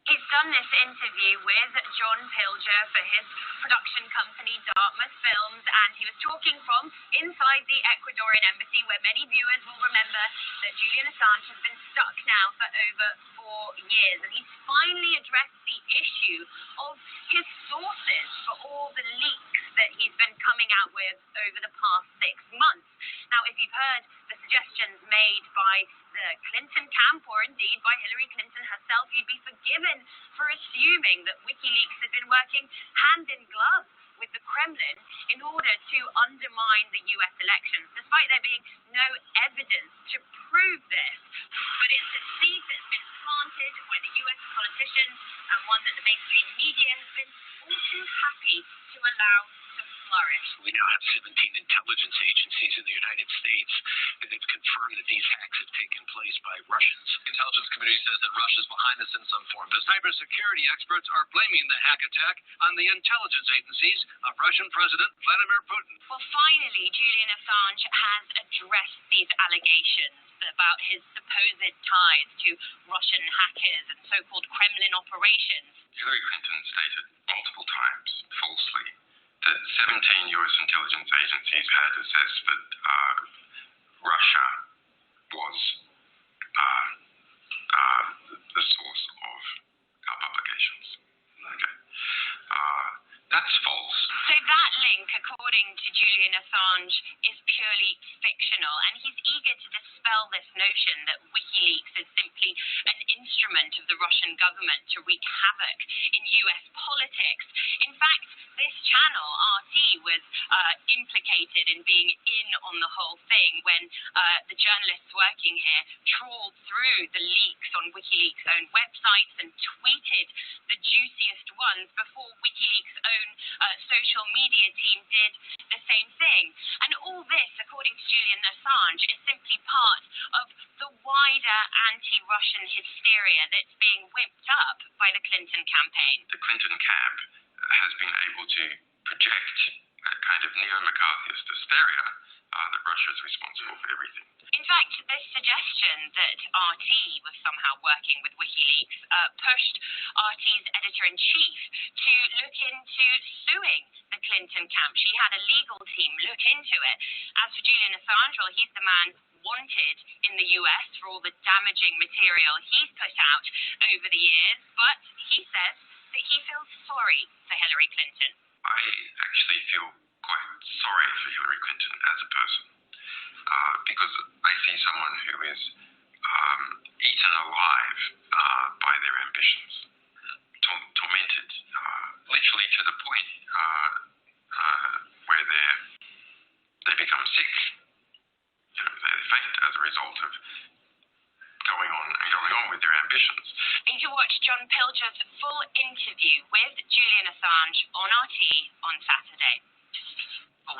He's done this interview with John Pilger for his production company, Dartmouth Films, and he was talking from inside the Ecuadorian embassy, where many viewers will remember that Julian Assange has been stuck now for over 4 years. And he's finally addressed the issue of his sources for all the leaks that he's been coming out with over the past 6 months. Now, if you've heard the suggestions made by the Clinton camp, or indeed by Hillary Clinton herself, you'd be forgiven for assuming that Wikileaks had been working hand in glove with the Kremlin in order to undermine the US elections, despite there being no evidence to prove this. But it's a seed that's been planted by the US politicians, and one that the mainstream media has been all too happy to allow to flourish. We now have 17 intelligence agencies in the United States, and they've confirmed that these hacks have taken place by Russians. The intelligence community says that Russia's behind this in some form. The cybersecurity experts are blaming the hack attack on the intelligence agencies of Russian President Vladimir Putin. Well, finally, Julian Assange has addressed these allegations about his supposed ties to Russian hackers and so-called Kremlin operations. Hillary Clinton stated multiple times, falsely, that 17 U.S. intelligence agencies had assessed that Russia was the source of our publications. Okay. That's false. So that link, according to Julian Assange, is purely fictional, and he's eager to dispel this notion that Wikileaks is simply an instrument of the Russian government to wreak havoc in US politics. In fact, this channel, RT, was implicated in being in on the whole thing when the journalists working here trawled through the leaks on WikiLeaks' own websites and tweeted the juiciest ones before WikiLeaks' own social media team did the same thing. And all this, according to Julian Assange, is simply part of the wider anti-Russian hysteria that's being whipped up by the Clinton campaign. The Clinton camp has been able to project a kind of neo-McCarthyist hysteria that Russia is responsible for everything. In fact, this suggestion that RT was somehow working with WikiLeaks pushed RT's editor-in-chief to look into suing the Clinton camp. She had a legal team look into it. As for Julian Assange, well, he's the man wanted in the US for all the damaging material he's put out over the years, but he says that he feels sorry for Hillary Clinton. I actually feel quite sorry for Hillary Clinton as a person, because I see someone who is eaten alive by their ambitions, tormented, literally to the point where they become sick. You know, they faint as a result of going on with their ambitions. You can watch John Pilger's full interview with Julian Assange on RT on Saturday.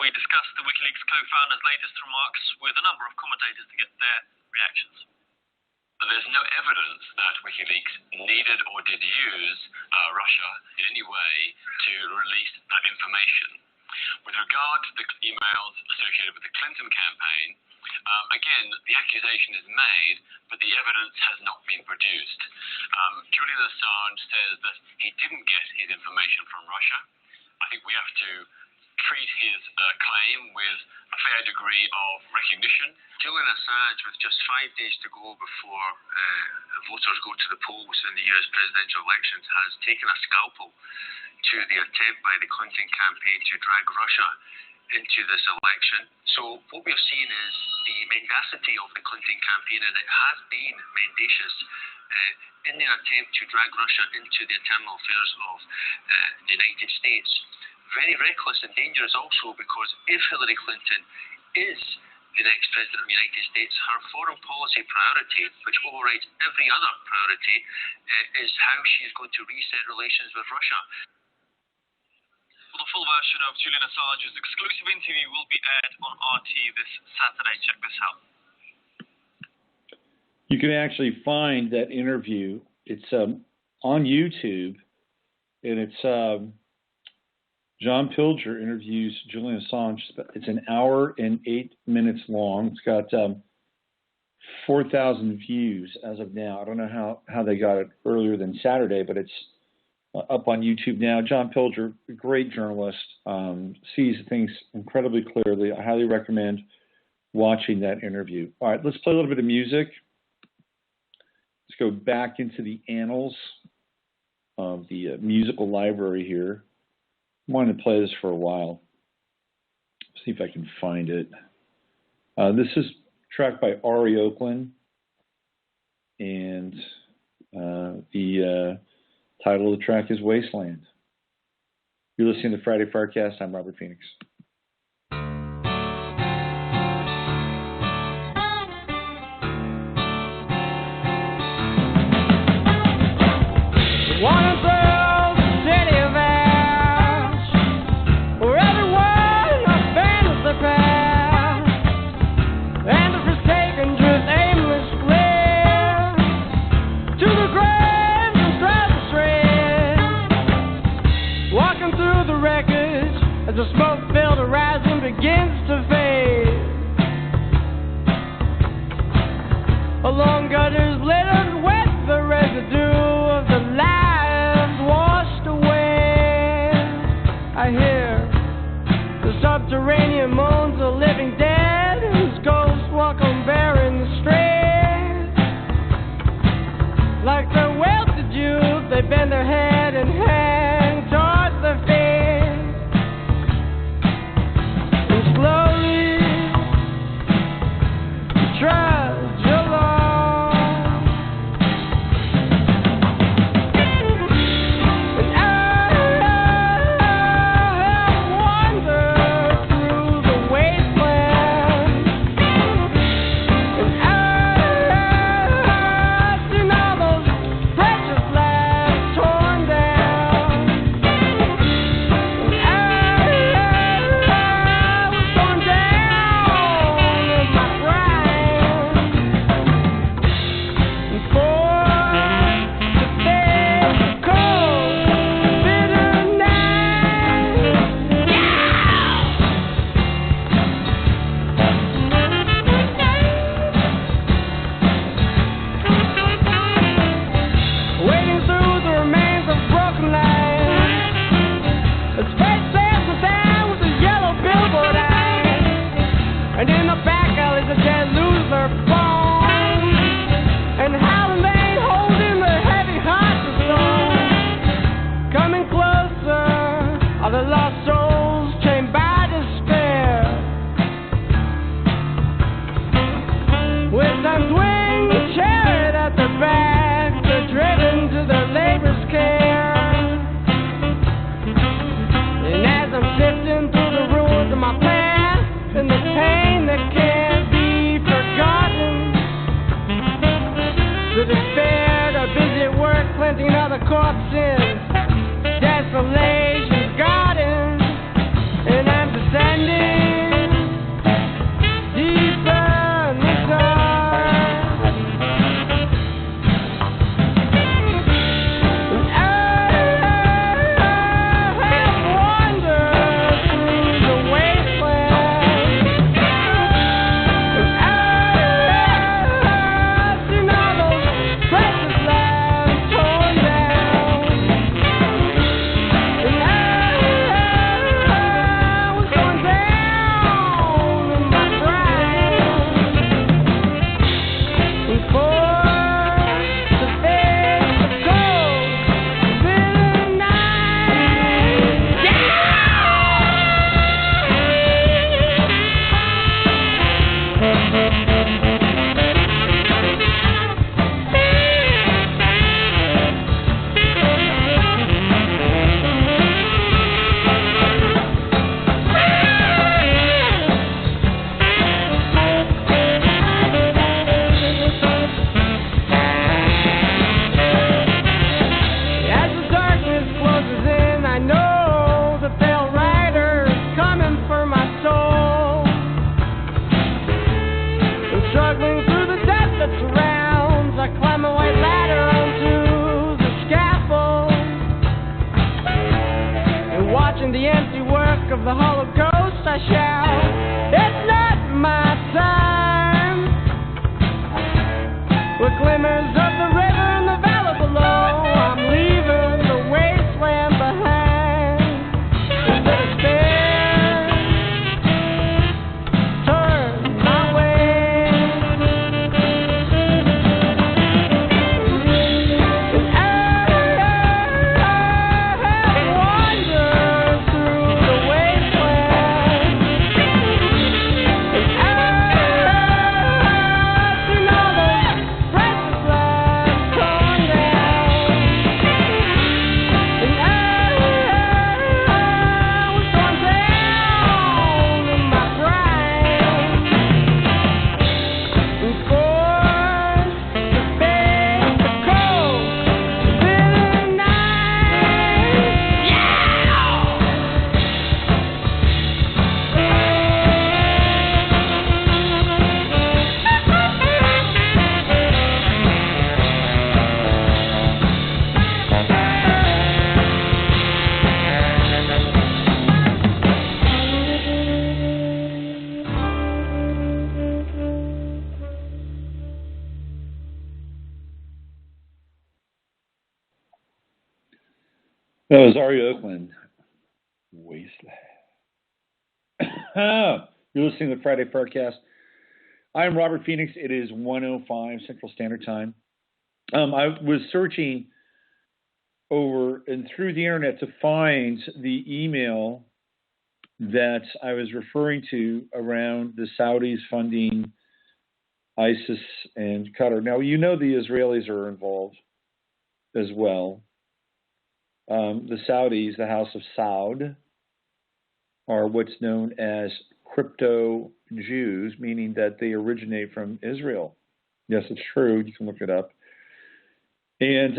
We discussed the WikiLeaks co-founder's latest remarks with a number of commentators to get their reactions. There's no evidence that WikiLeaks needed or did use Russia in any way to release that information. With regard to the emails associated with the Clinton campaign, again, the accusation is made, but the evidence has not been produced. Julian Assange says that he didn't get his information from Russia. I think we have to treat his claim with a fair degree of recognition. Julian Assange, with just 5 days to go before voters go to the polls in the US presidential elections, has taken a scalpel to the attempt by the Clinton campaign to drag Russia into this election. So what we're seeing is the mendacity of the Clinton campaign, and it has been mendacious in their attempt to drag Russia into the internal affairs of the United States. Very reckless and dangerous also, because if Hillary Clinton is the next president of the United States, her foreign policy priority, which overrides every other priority, is how she is going to reset relations with Russia. Well, the full version of Julian Assange's exclusive interview will be aired on RT this Saturday. Check this out. You can actually find that interview. It's on YouTube, and it's John Pilger interviews Julian Assange. It's an hour and 8 minutes long. It's got 4,000 views as of now. I don't know how they got it earlier than Saturday, but it's up on YouTube now. John Pilger, a great journalist, sees things incredibly clearly. I highly recommend watching that interview. All right, let's play a little bit of music. Let's go back into the annals of the musical library here. I wanted to play this for a while. See if I can find it. This is a track by Ari Oakland, and the title of the track is Wasteland. You're listening to Friday FARcast. I'm Robert Phoenix. As the smoke-filled horizon begins to fade, along gutters littered with the residue of the lives washed away, I hear the subterranean moans of living dead whose ghosts walk on barren streets. Like their wealthy youth, they bend their head and hang towards their feet. Trudge along The despair are busy at work planting other corpses. Desolation's garden, and I'm descending deeper in the dark. And I have wandered through the wasteland. And I've seen all those precious lands torn down. And I was going down in my pride. And forced to face the cold, bitter night. Yeah! As the darkness closes in, I know the pale rider is coming for my soul. And struggling through the depth that surrounds, I climb a white ladder onto the scaffold. And watching the empty work of the hollow ghost, I shout, "It's not my time." With glimmers of the river and the valley below, I'm leaving the wasteland behind. And the despair turns my way. And I have wandered through the wasteland. And I've seen all those precious lands torn down. And I was going down in my pride. And forced to face the cold, bitter night. Yeah! That was Ari Oakland. Wasteland. You're listening to the Friday FARcast. I'm Robert Phoenix. It is 1:05 Central Standard Time. I was searching over and through the internet to find the email that I was referring to around the Saudis funding ISIS and Qatar. Now, you know the Israelis are involved as well. The Saudis, the House of Saud, are what's known as crypto Jews, meaning that they originate from Israel. Yes, it's true. You can look it up. And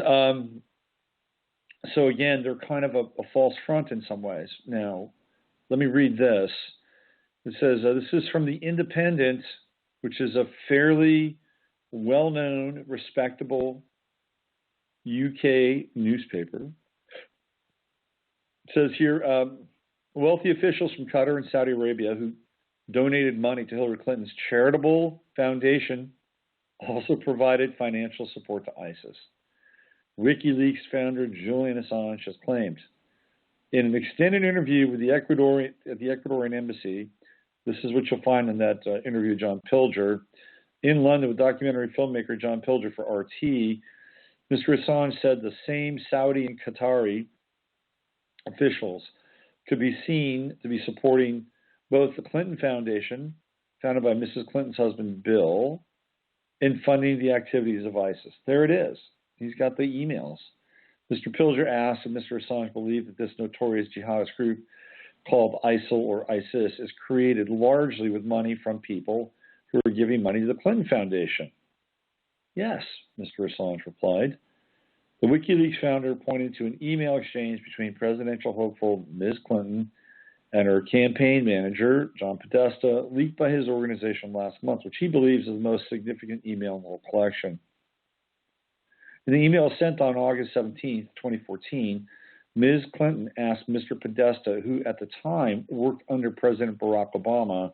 so, again, they're kind of a false front in some ways. Now, let me read this. It says, this is from The Independent, which is a fairly well-known, respectable UK newspaper. It says here, wealthy officials from Qatar and Saudi Arabia who donated money to Hillary Clinton's charitable foundation also provided financial support to ISIS. WikiLeaks founder Julian Assange has claimed. In an extended interview with the Ecuadorian embassy, this is what you'll find in that interview with John Pilger, in London with documentary filmmaker John Pilger for RT, Mr. Assange said the same Saudi and Qatari officials could be seen to be supporting both the Clinton Foundation, founded by Mrs. Clinton's husband, Bill, in funding the activities of ISIS. There it is. He's got the emails. Mr. Pilger asked if Mr. Assange believed that this notorious jihadist group called ISIL or ISIS is created largely with money from people who are giving money to the Clinton Foundation. Yes, Mr. Assange replied. The WikiLeaks founder pointed to an email exchange between presidential hopeful Ms. Clinton and her campaign manager, John Podesta, leaked by his organization last month, which he believes is the most significant email in the whole collection. In the email sent on August 17, 2014, Ms. Clinton asked Mr. Podesta, who at the time worked under President Barack Obama,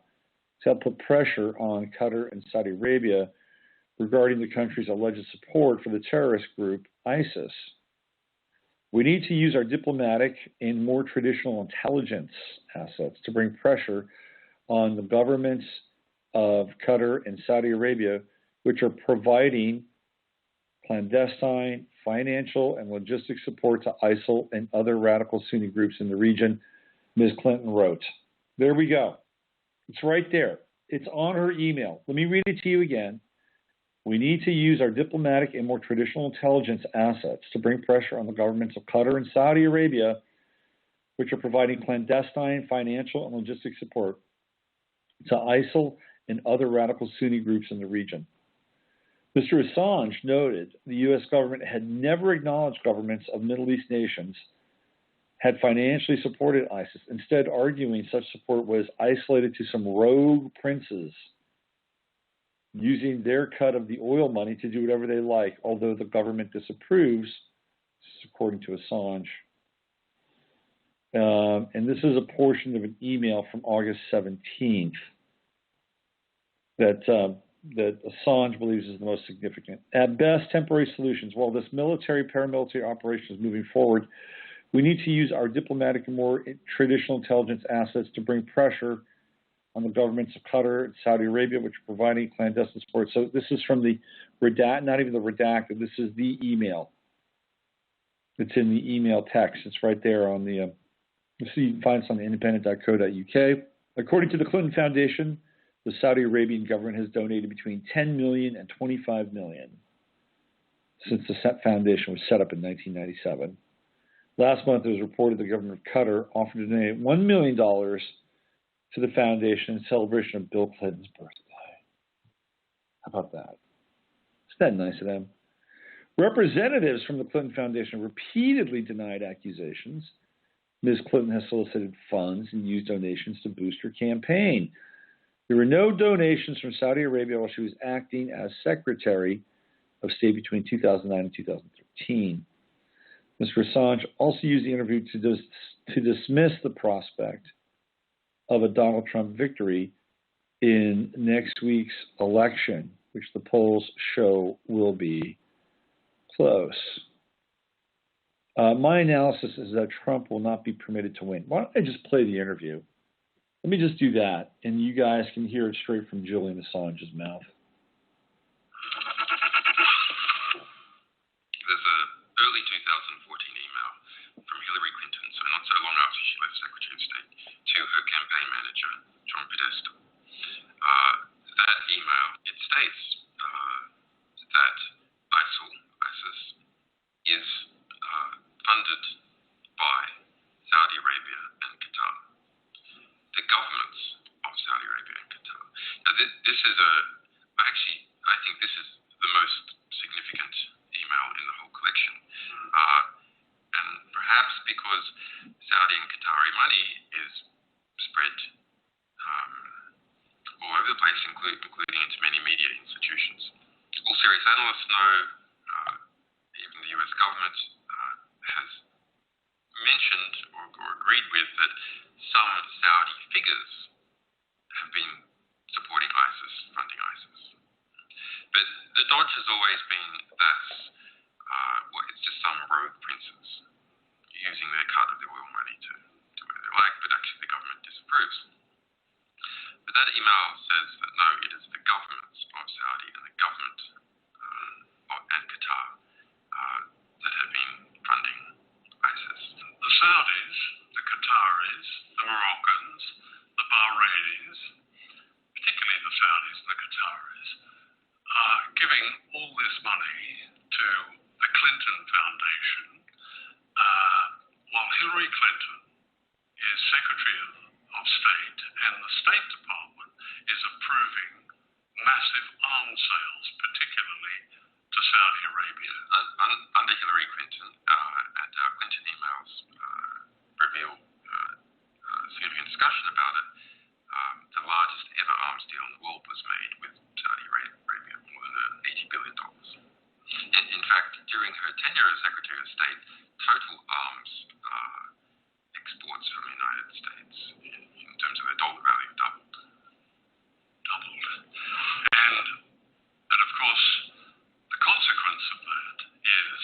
to help put pressure on Qatar and Saudi Arabia regarding the country's alleged support for the terrorist group ISIS. We need to use our diplomatic and more traditional intelligence assets to bring pressure on the governments of Qatar and Saudi Arabia, which are providing clandestine financial and logistic support to ISIL and other radical Sunni groups in the region, Ms. Clinton wrote. There we go. It's right there. It's on her email. Let me read it to you again. We need to use our diplomatic and more traditional intelligence assets to bring pressure on the governments of Qatar and Saudi Arabia, which are providing clandestine financial and logistic support to ISIL and other radical Sunni groups in the region. Mr. Assange noted the U.S. government had never acknowledged governments of Middle East nations had financially supported ISIS, instead arguing such support was isolated to some rogue princes using their cut of the oil money to do whatever they like, although the government disapproves, according to Assange. And this is a portion of an email from August 17th that Assange believes is the most significant. At best, temporary solutions. While this paramilitary operation is moving forward, we need to use our diplomatic and more traditional intelligence assets to bring pressure on the governments of Qatar and Saudi Arabia, which are providing clandestine support. So this is from the not even the redacted, this is the email. It's in the email text. It's right there on the, you can find this on the independent.co.uk. According to the Clinton Foundation, the Saudi Arabian government has donated between $10 million and $25 million since the foundation was set up in 1997. Last month, it was reported the government of Qatar offered to donate $1 million to the foundation in celebration of Bill Clinton's birthday. How about that? Isn't that nice of them? Representatives from the Clinton Foundation repeatedly denied accusations Ms. Clinton has solicited funds and used donations to boost her campaign. There were no donations from Saudi Arabia while she was acting as Secretary of State between 2009 and 2013. Mr. Assange also used the interview to dismiss the prospect of a Donald Trump victory in next week's election, which the polls show will be close. My analysis is that Trump will not be permitted to win. Why don't I just play the interview? Let me just do that, and you guys can hear it straight from Julian Assange's mouth. There's an early 2014 email from Hillary Clinton, so not so long after she left Secretary of State, to her campaign manager, John Podesta. That email, it states that ISIS is funded by Saudi Arabia and Qatar, the governments of Saudi Arabia and Qatar. Now, this is I think this is the most significant email in the whole collection. And perhaps because Saudi and Qatari money is spread all over the place, including into many media institutions. All serious analysts know, even the US government has mentioned or agreed with that some Saudi figures have been supporting ISIS, funding ISIS. But the dodge has always been that's it's just some rogue princes using their cut of the oil money to do what they like, but actually the government disapproves. But that email says that no, it is the governments of Saudi and the government and Qatar that have been funding ISIS. The Saudis, the Qataris, the Moroccans, the Bahrainis, particularly the Saudis and the Qataris, are giving all this money to the Clinton Foundation while Hillary Clinton is Secretary of State and the State Department is approving massive arms sales, particularly Arabia. Under Hillary Clinton, and Clinton emails reveal significant discussion about it. The largest ever arms deal in the world was made with Saudi Arabia, more than $80 billion. In fact, during her tenure as Secretary of State, total arms exports from the United States, in terms of their dollar value, doubled. And of course, the consequence of that is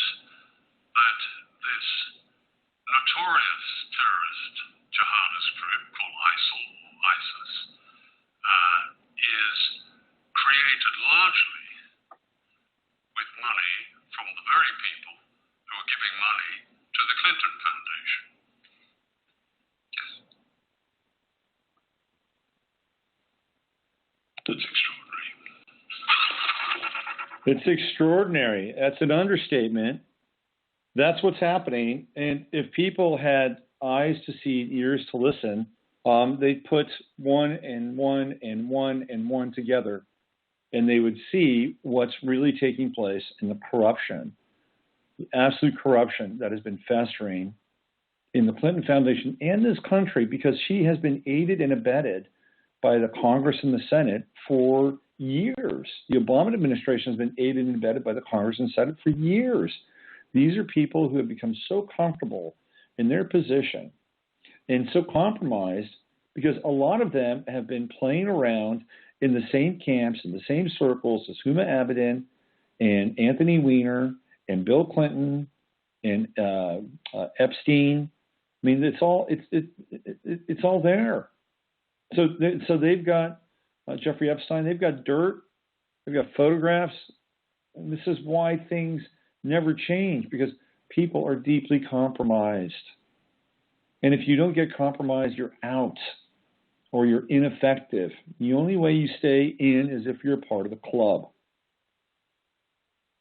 that this notorious terrorist jihadist group called ISIL or ISIS is created largely with money from the very people who are giving money to the Clinton Foundation. Yes. That's extraordinary. It's extraordinary. That's an understatement. That's what's happening. And if people had eyes to see, ears to listen, they'd put one and one and one and one together, and they would see what's really taking place in the corruption, the absolute corruption that has been festering in the Clinton Foundation and this country, because she has been aided and abetted by the Congress and the Senate for years. The Obama administration has been aided and abetted by the Congress and Senate for years. These are people who have become so comfortable in their position and so compromised because a lot of them have been playing around in the same camps, in the same circles as Huma Abedin and Anthony Weiner and Bill Clinton and Epstein. I mean, it's all there. So they've got Jeffrey Epstein. They've got dirt. They've got photographs. And this is why things never change, because people are deeply compromised. And if you don't get compromised, you're out or you're ineffective. The only way you stay in is if you're a part of the club.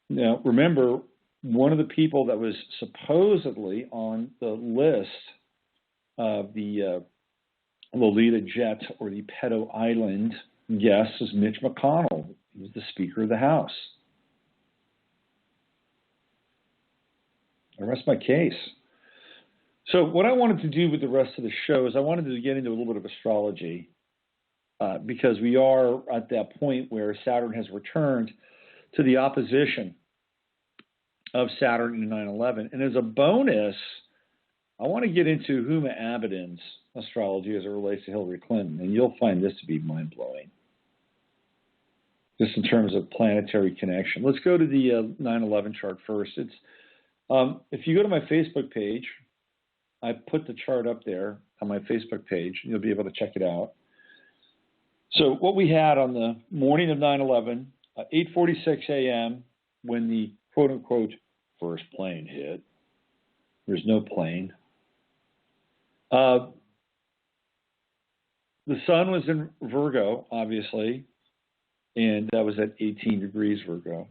Now, remember, one of the people that was supposedly on the list of the Lolita Jet or the Pedo Island guest is Mitch McConnell. He was the Speaker of the House. I rest my case. So what I wanted to do with the rest of the show is I wanted to get into a little bit of astrology because we are at that point where Saturn has returned to the opposition of Saturn in 9/11. And as a bonus, I want to get into Huma Abedin's astrology as it relates to Hillary Clinton, and you'll find this to be mind-blowing, just in terms of planetary connection. Let's go to the 9/11 chart first. It's if you go to my Facebook page, I put the chart up there on my Facebook page. You'll be able to check it out. So what we had on the morning of 9/11, 8:46 a.m., when the quote-unquote first plane hit. There's no plane. The sun was in Virgo, obviously, and that was at 18 degrees Virgo.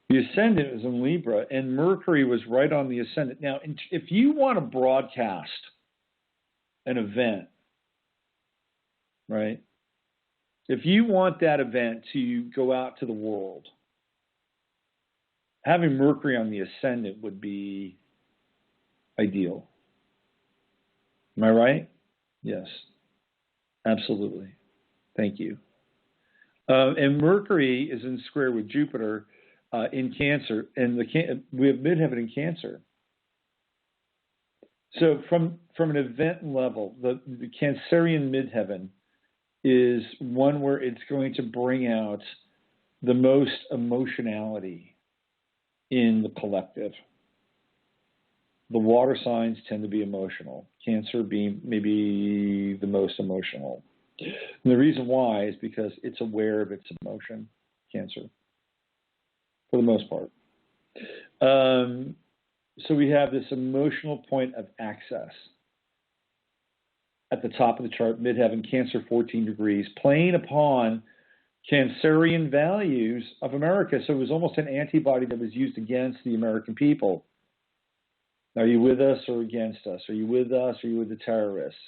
The ascendant was in Libra, and Mercury was right on the ascendant. Now, if you want to broadcast an event, right, if you want that event to go out to the world, having Mercury on the ascendant would be ideal. Am I right? Yes, absolutely. Thank you. And Mercury is in square with Jupiter in Cancer, and we have midheaven in Cancer. So from an event level, the Cancerian midheaven is one where it's going to bring out the most emotionality in the collective. The water signs tend to be emotional. Cancer being maybe the most emotional. And the reason why is because it's aware of its emotion, Cancer, for the most part. So we have this emotional point of access. At the top of the chart, midheaven, Cancer 14 degrees, playing upon Cancerian values of America. So it was almost an antibody that was used against the American people. Are you with us or against us? Are you with us or are you with the terrorists?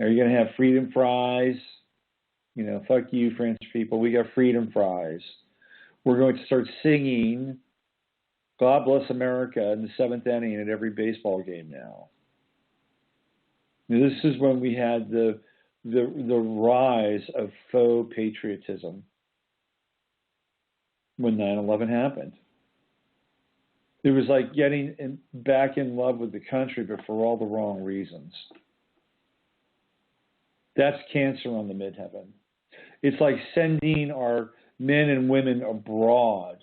Are you going to have freedom fries? You know, fuck you, French people. We got freedom fries. we're going to start singing God Bless America in the seventh inning at every baseball game now. This is when we had the rise of faux patriotism when 9/11 happened. It was like getting back in love with the country, but for all the wrong reasons. That's Cancer on the midheaven. It's like sending our men and women abroad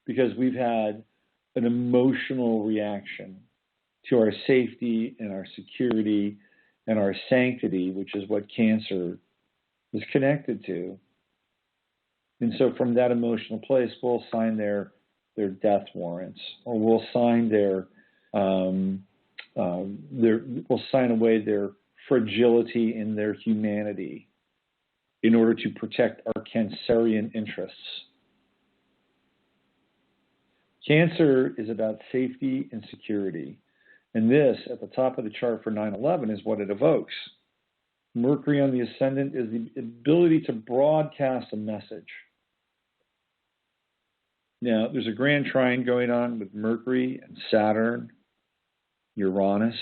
because we've had an emotional reaction to our safety and our security and our sanctity, which is what Cancer is connected to. And so from that emotional place, we'll sign their death warrants, or we'll sign we'll sign away their fragility in their humanity in order to protect our Cancerian interests. Cancer is about safety and security. And this, at the top of the chart for 9/11, is what it evokes. Mercury on the ascendant is the ability to broadcast a message. Now, there's a grand trine going on with Mercury and Saturn, Uranus.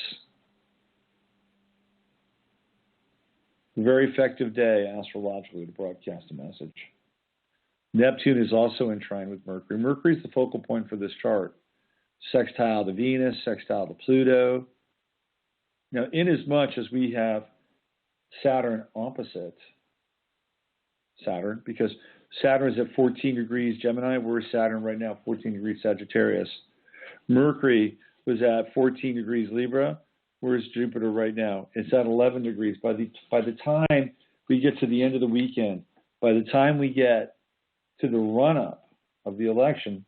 A very effective day astrologically to broadcast a message. Neptune is also in trine with Mercury. Mercury is the focal point for this chart. Sextile to Venus, sextile to Pluto. Now, inasmuch as we have Saturn opposite Saturn, because Saturn is at 14 degrees Gemini, we're Saturn right now, 14 degrees Sagittarius. Mercury was at 14 degrees Libra, where's Jupiter right now? It's at 11 degrees. By the time we get to the end of the weekend, by the time we get to the run-up of the election,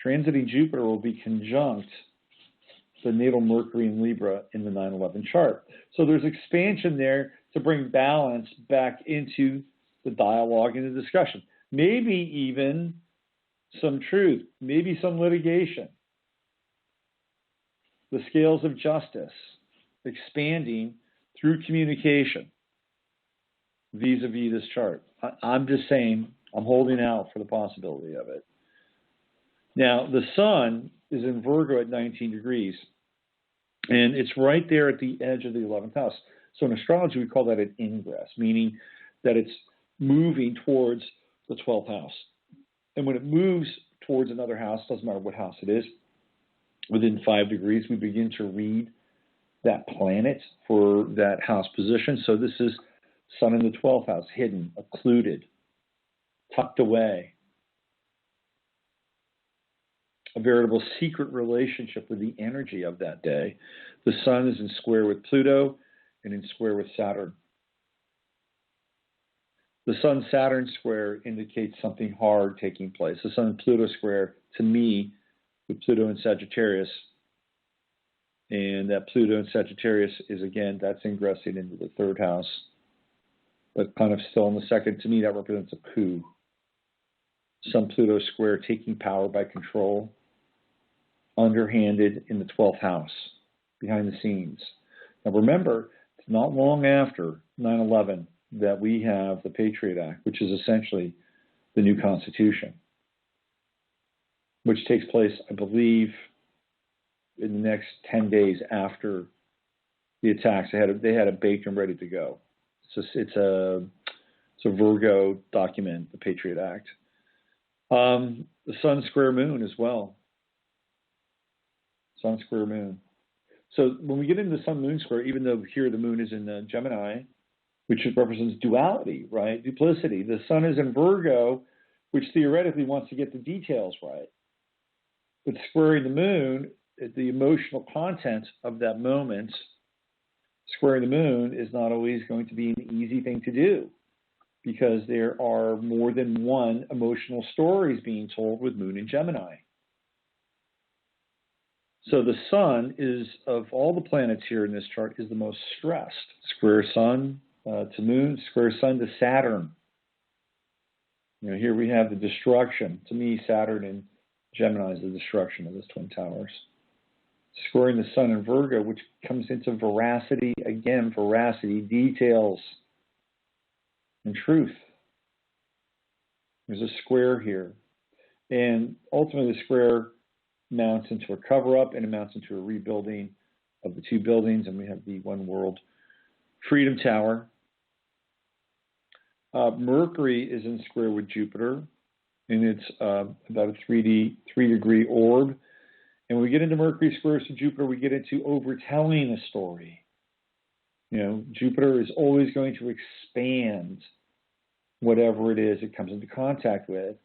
transiting Jupiter will be conjunct the natal Mercury in Libra in the 9/11 chart. So there's expansion there to bring balance back into the dialogue and the discussion. Maybe even some truth, maybe some litigation. The scales of justice expanding through communication vis-a-vis this chart. I'm just saying, I'm holding out for the possibility of it. Now, the sun is in Virgo at 19 degrees, and it's right there at the edge of the 11th house. So in astrology, we call that an ingress, meaning that it's moving towards the 12th house. And when it moves towards another house, doesn't matter what house it is, within 5 degrees, we begin to read that planet for that house position. So this is sun in the 12th house, hidden, occluded, tucked away. A veritable secret relationship with the energy of that day. The sun is in square with Pluto and in square with Saturn. The Sun-Saturn square indicates something hard taking place. The Sun-Pluto square, to me, with Pluto and Sagittarius, and that Pluto and Sagittarius is, again, that's ingressing into the third house, but kind of still in the second. To me, that represents a coup. Sun-Pluto square taking power by control, underhanded in the 12th house, behind the scenes. Now remember, it's not long after 9/11 that we have the Patriot Act, which is essentially the new Constitution, which takes place, I believe, in the next 10 days after the attacks. They had it baked and ready to go. It's a Virgo document, the Patriot Act. The Sun square Moon as well. Sun square Moon. So when we get into the Sun Moon square, even though here the Moon is in Gemini, which represents duality, right? Duplicity. The Sun is in Virgo, which theoretically wants to get the details right. But squaring the Moon, the emotional content of that moment, squaring the Moon is not always going to be an easy thing to do, because there are more than one emotional stories being told with Moon in Gemini. So the Sun is, of all the planets here in this chart, is the most stressed. Square Sun to Moon, square Sun to Saturn. You know, here we have the destruction. To me, Saturn in Gemini is the destruction of those twin towers. Squaring the Sun in Virgo, which comes into veracity, again, veracity, details, and truth. There's a square here And ultimately, the square mounts into a cover-up and it mounts into a rebuilding of the two buildings. And we have the One World Freedom Tower. Mercury is in square with Jupiter, and it's about a 3-degree orb. And when we get into Mercury squares to Jupiter, we get into overtelling a story. Jupiter is always going to expand whatever it is it comes into contact with.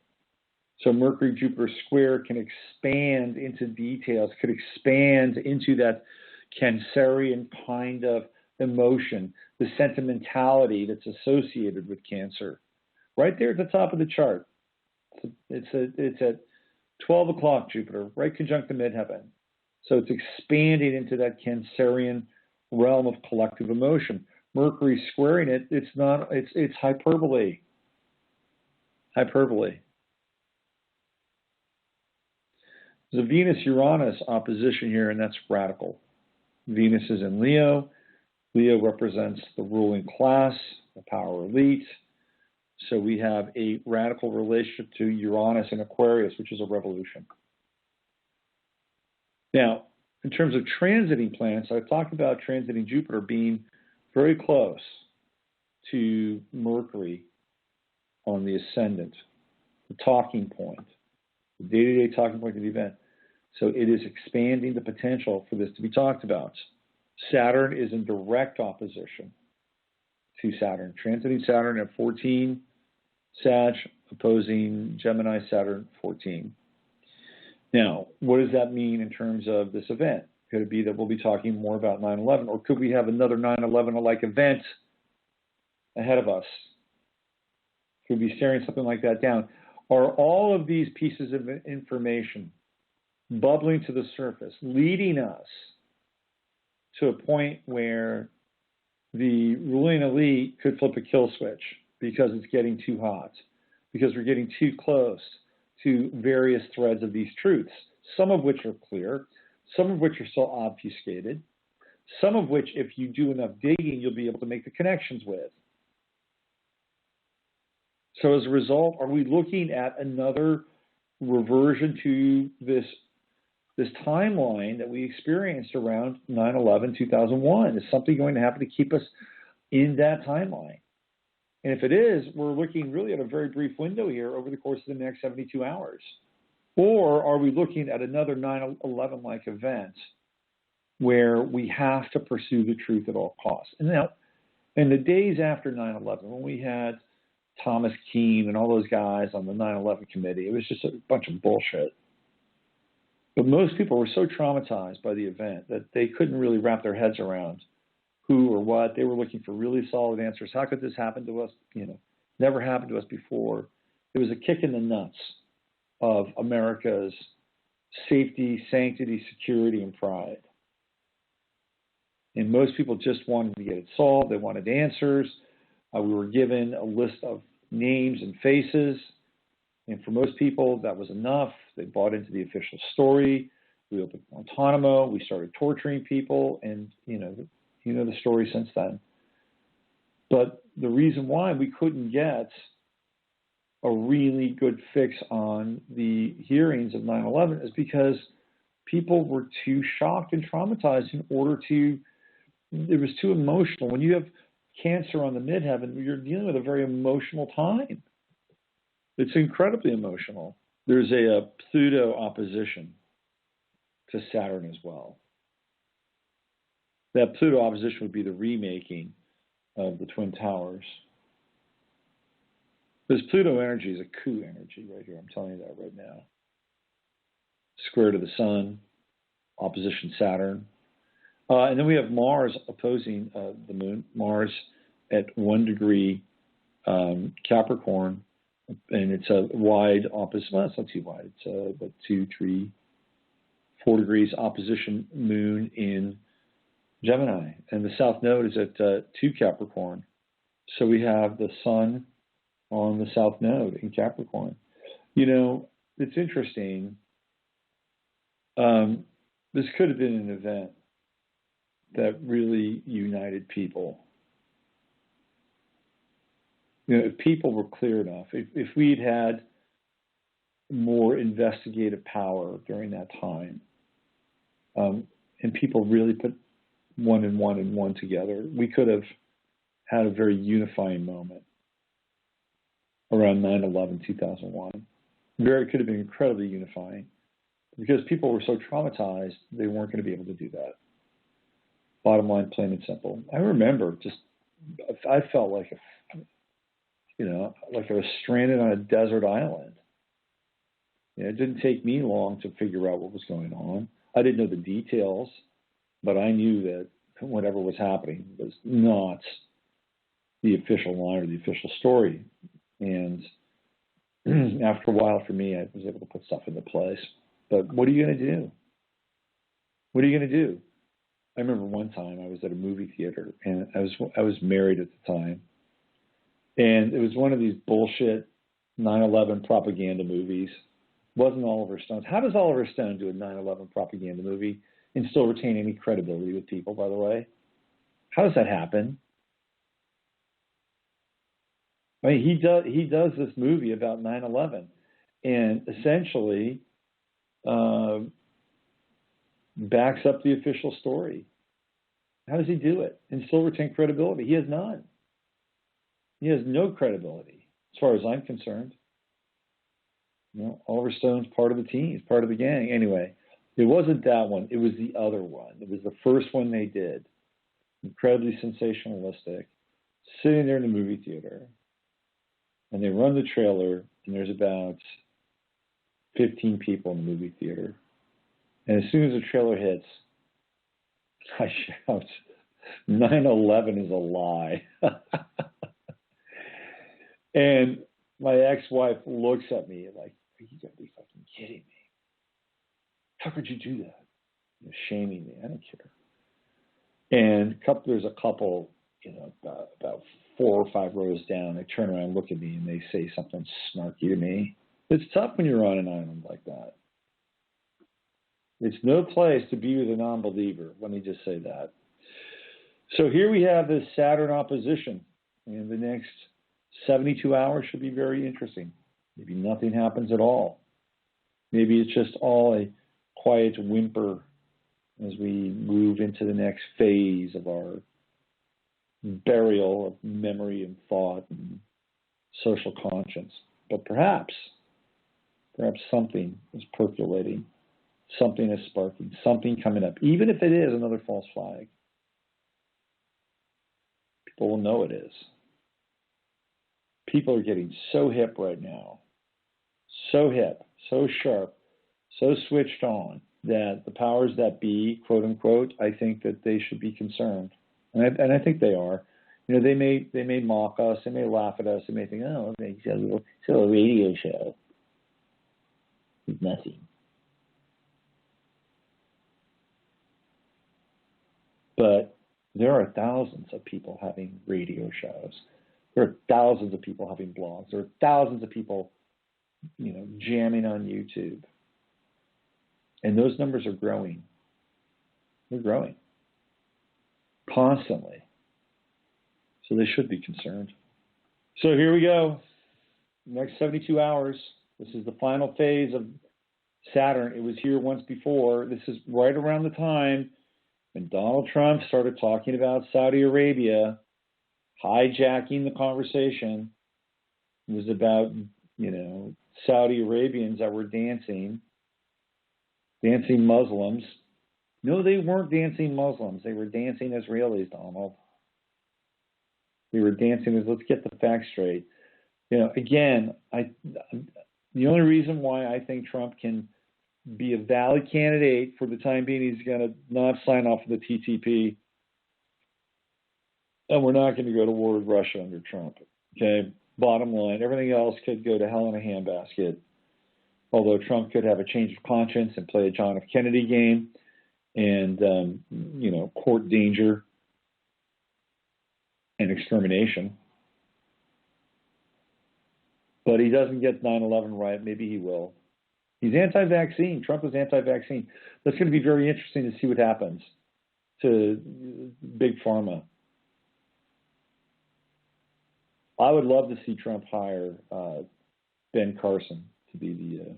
So Mercury-Jupiter square can expand into details, could expand into that Cancerian kind of emotion, the sentimentality that's associated with Cancer. Right there at the top of the chart. It's at 12 o'clock Jupiter, right conjunct the midheaven. So it's expanding into that Cancerian realm of collective emotion. Mercury squaring it, it's hyperbole. Hyperbole. There's a Venus-Uranus opposition here, and that's radical. Venus is in Leo. Leo represents the ruling class, the power elite. So we have a radical relationship to Uranus and Aquarius, which is a revolution. Now, in terms of transiting planets, I've talked about transiting Jupiter being very close to Mercury on the ascendant, the talking point, the day-to-day talking point of the event. So it is expanding the potential for this to be talked about. Saturn is in direct opposition to Saturn, transiting Saturn at 14, Sag opposing Gemini, Saturn 14. Now, what does that mean in terms of this event? Could it be that we'll be talking more about 9/11, or could we have another 9/11-like event ahead of us? Could we be staring something like that down? Are all of these pieces of information bubbling to the surface, leading us to a point where the ruling elite could flip a kill switch because it's getting too hot, because we're getting too close to various threads of these truths, some of which are clear, some of which are still obfuscated, some of which, if you do enough digging, you'll be able to make the connections with. So as a result, are we looking at another reversion to this timeline that we experienced around 9/11, 2001? Is something going to happen to keep us in that timeline? And if it is, we're looking really at a very brief window here over the course of the next 72 hours. Or are we looking at another 9/11-like event where we have to pursue the truth at all costs? And now, in the days after 9/11, when we had Thomas Keane and all those guys on the 9/11 committee, it was just a bunch of bullshit. But most people were so traumatized by the event that they couldn't really wrap their heads around who or what. They were looking for really solid answers. How could this happen to us? Never happened to us before. It was a kick in the nuts of America's safety, sanctity, security, and pride. And most people just wanted to get it solved. They wanted answers. We were given a list of names and faces. And for most people, that was enough. They bought into the official story. We opened Guantanamo. We started torturing people. And, you know the story since then. But the reason why we couldn't get a really good fix on the hearings of 9/11 is because people were too shocked and traumatized in order to, it was too emotional. When you have Cancer on the midheaven, you're dealing with a very emotional time. It's incredibly emotional. There's a Pluto opposition to Saturn as well. That Pluto opposition would be the remaking of the Twin Towers. This Pluto energy is a coup energy right here. I'm telling you that right now. Square to the Sun, opposition Saturn. And then we have Mars opposing the Moon. Mars at 1 degree Capricorn. And it's a wide opposite. Well, it's not too wide. It's about 2, 3, 4 degrees opposition Moon in Gemini. And the South Node is at 2 Capricorn. So we have the Sun on the South Node in Capricorn. It's interesting. This could have been an event that really united people. If people were clear enough, if we'd had more investigative power during that time. And people really put one and one together. We could have had a very unifying moment around 9/11, 2001. It could have been incredibly unifying because people were so traumatized they weren't going to be able to do that. Bottom line, plain and simple. I remember I felt like like I was stranded on a desert island. It didn't take me long to figure out what was going on. I didn't know the details, but I knew that whatever was happening was not the official line or the official story. And after a while, for me, I was able to put stuff into place. But what are you going to do? What are you going to do? I remember one time I was at a movie theater, and I was married at the time, and it was one of these bullshit 9/11 propaganda movies. It wasn't Oliver Stone's. How does Oliver Stone do a 9/11 propaganda movie and still retain any credibility with people, by the way? How does that happen? I mean, he does this movie about 9/11 and essentially backs up the official story. How does he do it and still retain credibility? He has none. He has no credibility, as far as I'm concerned. Oliver Stone's part of the team. He's part of the gang. Anyway, it wasn't that one. It was the other one. It was the first one they did. Incredibly sensationalistic. Sitting there in the movie theater. And they run the trailer, and there's about 15 people in the movie theater. And as soon as the trailer hits, I shout, 9/11 is a lie. And my ex-wife looks at me like, you gotta be fucking kidding me. How could you do that? Shaming me. I don't care. And there's a couple, about 4 or 5 rows down. They turn around, look at me, and they say something snarky to me. It's tough when you're on an island like that. It's no place to be with a non-believer. Let me just say that. So here we have this Saturn opposition. And the next 72 hours should be very interesting. Maybe nothing happens at all. Maybe it's just all a quiet whimper as we move into the next phase of our burial of memory and thought and social conscience. But perhaps something is percolating. Something is sparking, something coming up, even if it is another false flag. People will know it is. People are getting so hip right now, so hip, so sharp, so switched on that the powers that be, quote unquote, I think that they should be concerned, and I think they are. They may mock us, they may laugh at us, they may think, oh, it's a little radio show. It's nothing. But there are thousands of people having radio shows. There are thousands of people having blogs. There are thousands of people, jamming on YouTube. And those numbers are growing. They're growing constantly. So they should be concerned. So here we go. Next 72 hours. This is the final phase of Saturn. It was here once before. This is right around the time when Donald Trump started talking about Saudi Arabia, hijacking the conversation. It was about, Saudi Arabians that were dancing Muslims. No, they weren't dancing Muslims. They were dancing Israelis, Donald. They were dancing let's get the facts straight. Again, the only reason why I think Trump can be a valid candidate for the time being, he's going to not sign off the TTP, and we're not going to go to war with Russia under Trump. Okay, bottom line, everything else could go to hell in a handbasket. Although Trump could have a change of conscience and play a John F. Kennedy game, and court danger and extermination. But he doesn't get 9/11 right. Maybe he will. He's anti-vaccine. Trump is anti-vaccine. That's going to be very interesting to see what happens to Big Pharma. I would love to see Trump hire Ben Carson to be the,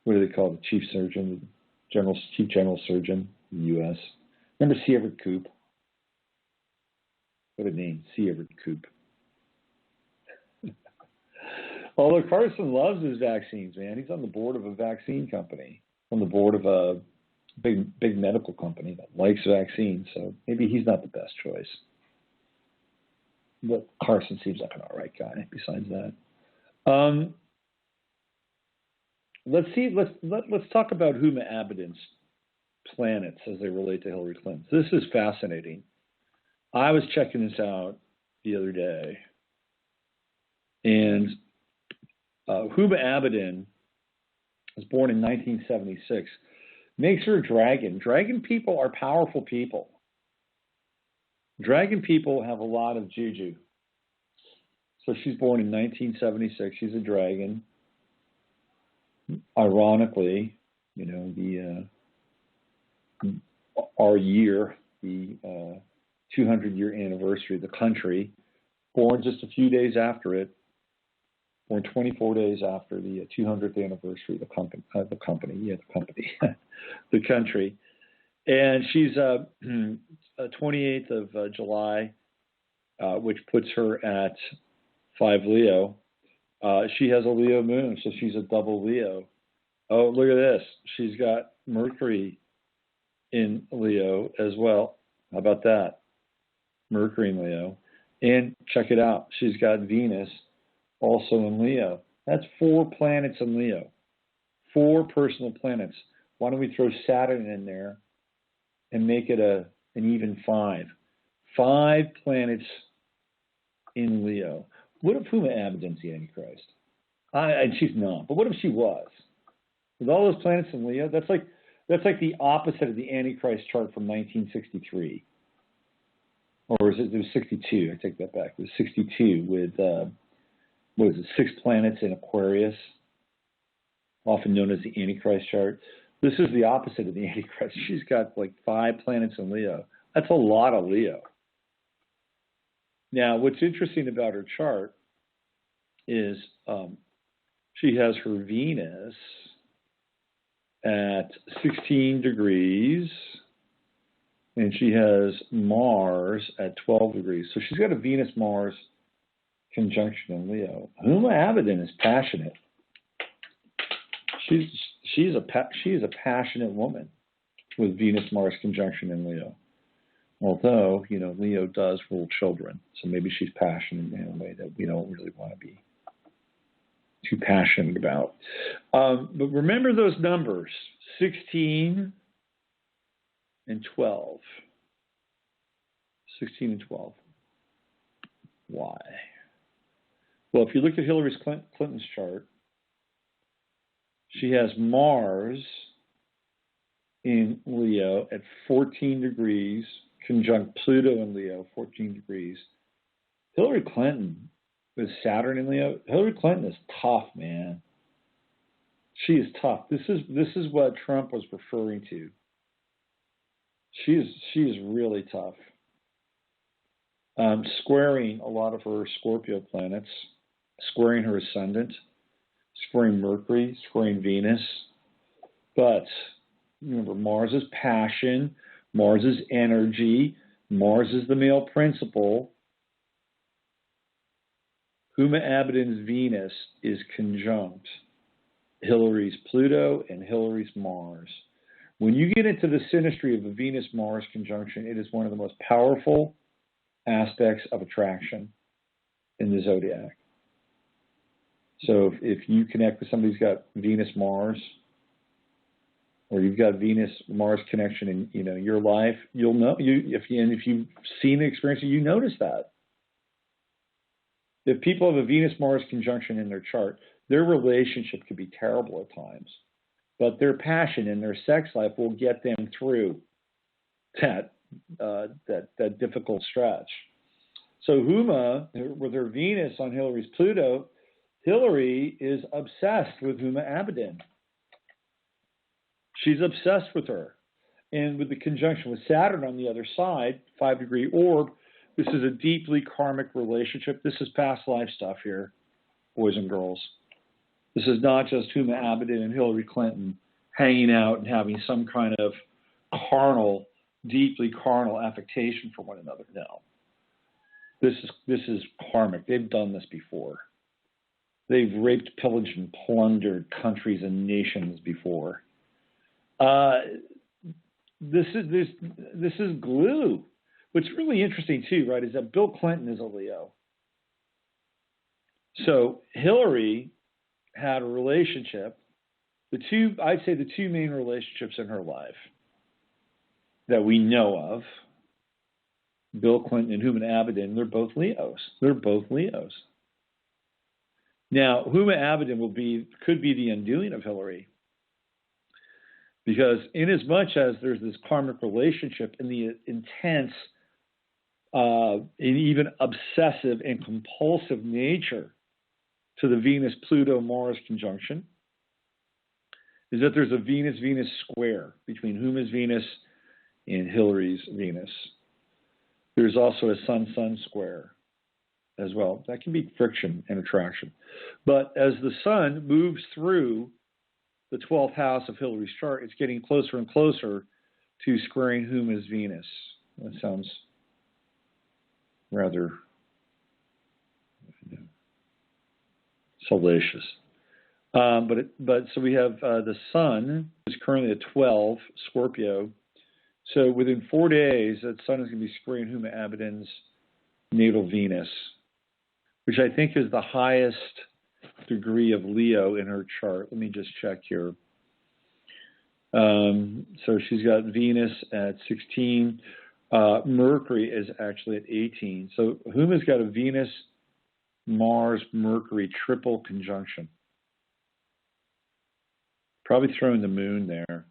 what do they call it, the chief surgeon, chief general surgeon in the U.S. Remember C. Everett Koop? What a name, C. Everett Koop. Although Carson loves his vaccines, man. He's on the board of a vaccine company, on the board of a big medical company that likes vaccines, so maybe he's not the best choice. But Carson seems like an all right guy, besides that. Let's talk about Huma Abedin's planets as they relate to Hillary Clinton. This is fascinating. I was checking this out the other day, and Huma Abedin was born in 1976. Makes her a dragon. Dragon people are powerful people. Dragon people have a lot of juju. So she's born in 1976. She's a dragon. Ironically, you know, our year, the 200-year anniversary of the country, born just a few days after it, born 24 days after the 200th anniversary of the country. And she's 28th of July, which puts her at 5 Leo. She has a Leo moon, so she's a double Leo. Oh, look at this. She's got Mercury in Leo as well. How about that? Mercury in Leo. And check it out. She's got Venus also in Leo. That's 4 planets in Leo. 4 personal planets. Why don't we throw Saturn in there and make it an even 5? 5 planets in Leo. What if Huma Abedin's the Antichrist? And she's not. But what if she was? With all those planets in Leo, that's like the opposite of the Antichrist chart from 1963. Or is it was 62? I take that back. It was 62 with, what was it, 6 planets in Aquarius, often known as the Antichrist chart. This is the opposite of the Antichrist. She's got like 5 planets in Leo. That's a lot of Leo. Now, what's interesting about her chart is she has her Venus at 16 degrees, and she has Mars at 12 degrees. So she's got a Venus-Mars conjunction in Leo. Huma Abedin is passionate. She's a passionate woman with Venus-Mars conjunction in Leo. Although, you know, Leo does rule children, so maybe she's passionate in a way that we don't really want to be too passionate about. But remember those numbers, 16 and 12. 16 and 12. Why? Well, if you look at Hillary Clinton's chart, she has Mars in Leo at 14 degrees, conjunct Pluto in Leo, 14 degrees. Hillary Clinton with Saturn in Leo. Hillary Clinton is tough, man. She is tough. This is what Trump was referring to. She is really tough. Squaring a lot of her Scorpio planets, squaring her ascendant, squaring Mercury, squaring Venus. But remember, Mars is passion, Mars is energy, Mars is the male principle. Huma Abedin's Venus is conjunct Hillary's Pluto and Hillary's Mars. When you get into the synastry of a Venus-Mars conjunction, it is one of the most powerful aspects of attraction in the zodiac. So if you connect with somebody who's got Venus-Mars, or you've got Venus-Mars connection in your life, you'll know. If you've seen the experience, you notice that. If people have a Venus-Mars conjunction in their chart, their relationship could be terrible at times, but their passion and their sex life will get them through that difficult stretch. So Huma, with her Venus on Hillary's Pluto, Hillary is obsessed with Huma Abedin. She's obsessed with her. And with the conjunction with Saturn on the other side, 5-degree orb, this is a deeply karmic relationship. This is past life stuff here, boys and girls. This is not just Huma Abedin and Hillary Clinton hanging out and having some kind of carnal, deeply carnal affectation for one another. No. This is karmic. They've done this before. They've raped, pillaged, and plundered countries and nations before. This is glue. What's really interesting too, right, is that Bill Clinton is a Leo. So Hillary had a relationship. I'd say the two main relationships in her life that we know of, Bill Clinton and Huma Abedin, they're both Leos. Now, Huma Abedin could be the undoing of Hillary, because in as much as there's this karmic relationship and the intense and even obsessive and compulsive nature to the Venus-Pluto-Mars conjunction, is that there's a Venus-Venus square between Huma's Venus and Hillary's Venus. There's also a Sun-Sun square as well. That can be friction and attraction. But as the sun moves through the 12th house of Hillary's chart, it's getting closer and closer to squaring Huma's Venus. That sounds rather salacious. But so we have the sun is currently at 12, Scorpio. So within 4 days, that sun is going to be squaring Huma Abedin's natal Venus, which I think is the highest degree of Leo in her chart. Let me just check here. So she's got Venus at 16. Mercury is actually at 18. So Huma's got a Venus, Mars, Mercury triple conjunction. Probably throwing the moon there.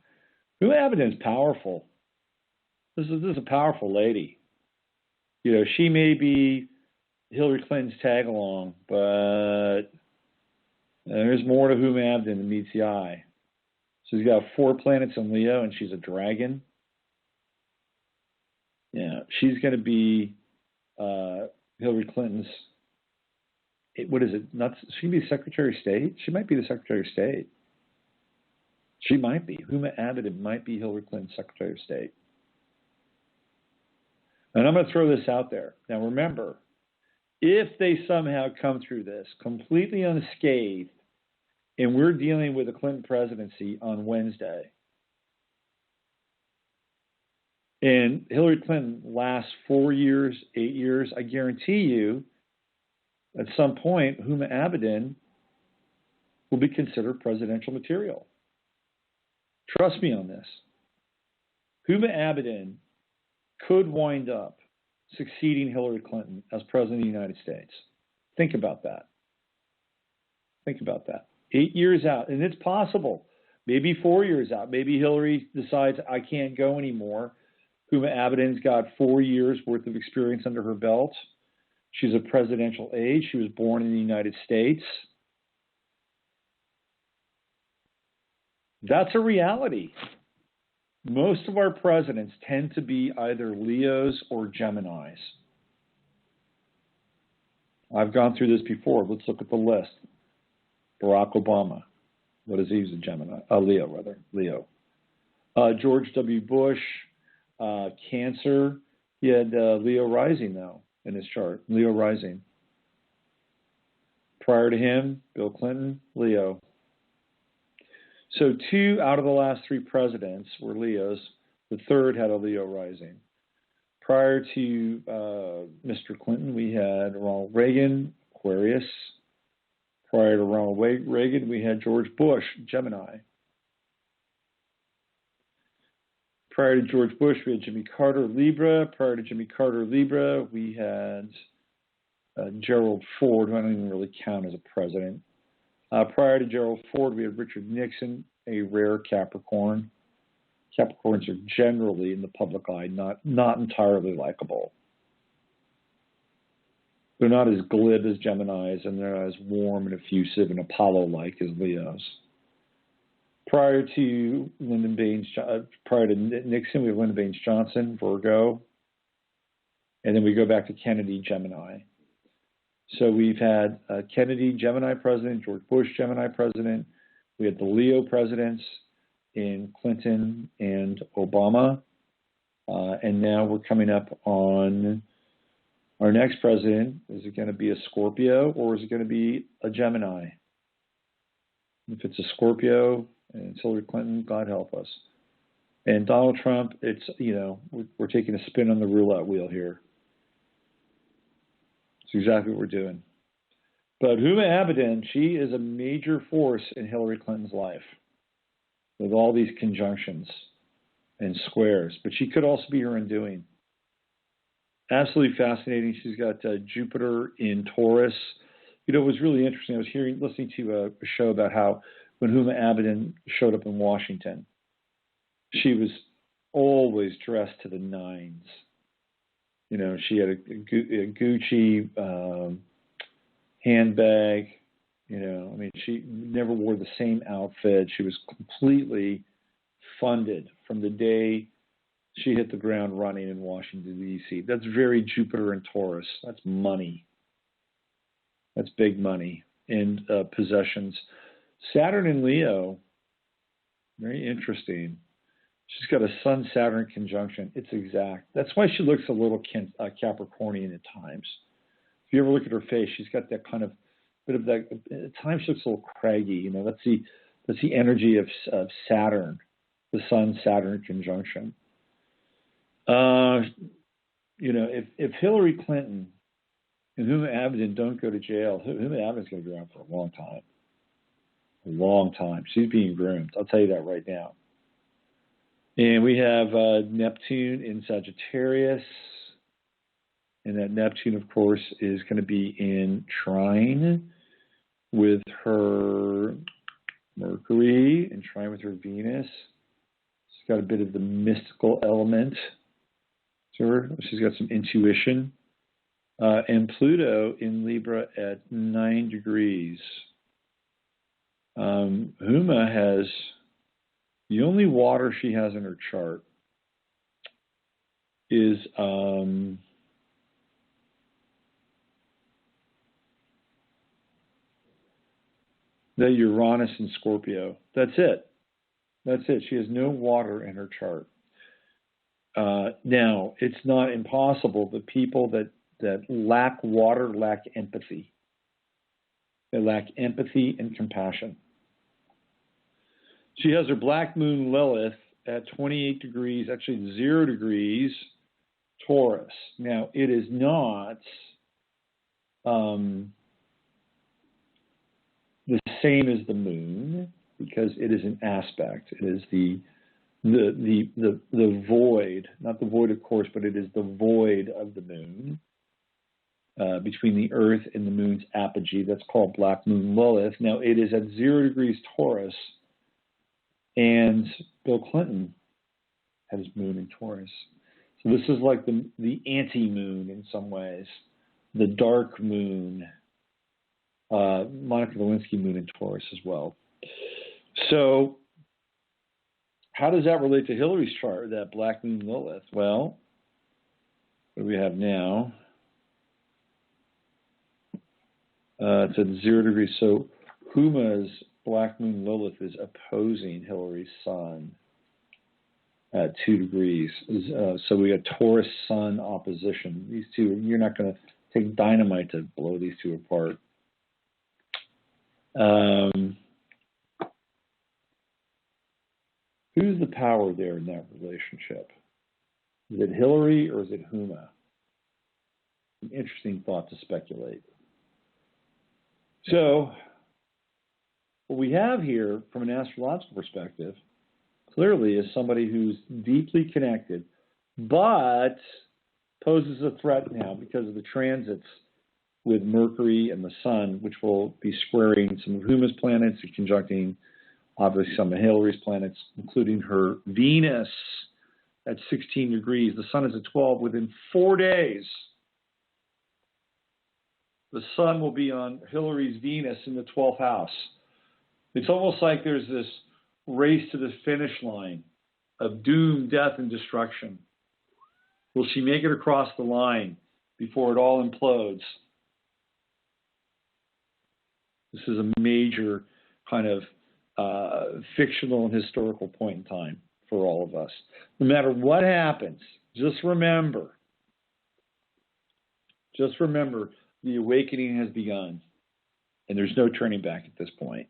Huma Abedin is powerful. This is a powerful lady. You know, she may be Hillary Clinton's tag along, but there's more to Huma Abedin than meets the eye. She's got 4 planets in Leo, and she's a dragon. Yeah, she's going to be Hillary Clinton's. What is it? She be Secretary of State. She might be the Secretary of State. She might be. Huma Abedin might be Hillary Clinton's Secretary of State. And I'm going to throw this out there. Now remember, if they somehow come through this completely unscathed, and we're dealing with the Clinton presidency on Wednesday, and Hillary Clinton lasts 4 years, 8 years, I guarantee you, at some point, Huma Abedin will be considered presidential material. Trust me on this. Huma Abedin could wind up succeeding Hillary Clinton as president of the United States. Think about that. 8 years out, and it's possible. Maybe 4 years out. Maybe Hillary decides, I can't go anymore. Huma Abedin's got 4 years worth of experience under her belt. She's of presidential age. She was born in the United States. That's a reality. Most of our presidents tend to be either Leos or Geminis. I've gone through this before. Let's look at the list. Barack Obama. What is he? He's a Gemini. Leo. George W. Bush, Cancer. He had Leo rising, though, in his chart. Leo rising. Prior to him, Bill Clinton, Leo. So 2 out of the last 3 presidents were Leos. The third had a Leo rising. Prior to Mr. Clinton, we had Ronald Reagan, Aquarius. Prior to Ronald Reagan, we had George Bush, Gemini. Prior to George Bush, we had Jimmy Carter, Libra. Prior to Jimmy Carter, Libra, we had Gerald Ford, who I don't even really count as a president. Prior to Gerald Ford, we had Richard Nixon, a rare Capricorn. Capricorns are generally, in the public eye, not entirely likable. They're not as glib as Geminis, and they're not as warm and effusive and Apollo-like as Leos. Prior to Nixon, we have Lyndon Baines Johnson, Virgo. And then we go back to Kennedy, Gemini. So we've had Kennedy, Gemini president, George Bush, Gemini president. We had the Leo presidents in Clinton and Obama. And now we're coming up on our next president. Is it going to be a Scorpio or is it going to be a Gemini? If it's a Scorpio and it's Hillary Clinton, God help us. And Donald Trump, it's, we're taking a spin on the roulette wheel here. It's exactly what we're doing. But Huma Abedin, she is a major force in Hillary Clinton's life with all these conjunctions and squares. But she could also be her undoing. Absolutely fascinating. She's got Jupiter in Taurus. It was really interesting. I was listening to a show about how when Huma Abedin showed up in Washington, she was always dressed to the nines. She had a Gucci handbag. She never wore the same outfit. She was completely funded from the day she hit the ground running in Washington, D.C. That's very Jupiter and Taurus. That's money. That's big money and possessions. Saturn in Leo, very interesting. She's got a Sun-Saturn conjunction. It's exact. That's why she looks a little Capricornian at times. If you ever look at her face, she's got that kind of bit of that. At times she looks a little craggy. That's the energy of Saturn, the Sun-Saturn conjunction. If Hillary Clinton and Huma Abedin don't go to jail, Huma Abedin's going to be around for a long time. A long time. She's being groomed. I'll tell you that right now. And we have Neptune in Sagittarius. And that Neptune, of course, is going to be in trine with her Mercury, in trine with her Venus. She's got a bit of the mystical element to her. She's got some intuition. And Pluto in Libra at 9 degrees. Huma has, the only water she has in her chart is the Uranus in Scorpio. That's it. She has no water in her chart. Now, it's not impossible. The people that lack water lack empathy. They lack empathy and compassion. She has her black moon Lilith at 28 degrees, actually 0 degrees, Taurus. Now, it is not the same as the moon because it is an aspect. It is the void, not the void, of course, but it is the void of the moon between the Earth and the moon's apogee. That's called black moon Lilith. Now, it is at 0 degrees Taurus. And Bill Clinton had his moon in Taurus. So this is like the anti-moon in some ways, the dark moon, Monica Lewinsky moon in Taurus as well. So how does that relate to Hillary's chart, that black moon Lilith? Well, what do we have now? It's at 0 degrees. So Huma's black moon Lilith is opposing Hillary's sun at 2 degrees. So we got Taurus sun opposition. These two, you're not going to take dynamite to blow these two apart. Who's the power there in that relationship? Is it Hillary or is it Huma? An interesting thought to speculate. So what we have here from an astrological perspective clearly is somebody who's deeply connected, but poses a threat now because of the transits with Mercury and the Sun, which will be squaring some of Huma's planets and conjuncting obviously some of Hillary's planets, including her Venus at 16 degrees. The Sun is at 12 within 4 days. The Sun will be on Hillary's Venus in the 12th house. It's almost like there's this race to the finish line of doom, death, and destruction. Will she make it across the line before it all implodes? This is a major kind of fictional and historical point in time for all of us. No matter what happens, just remember, the awakening has begun, and there's no turning back at this point.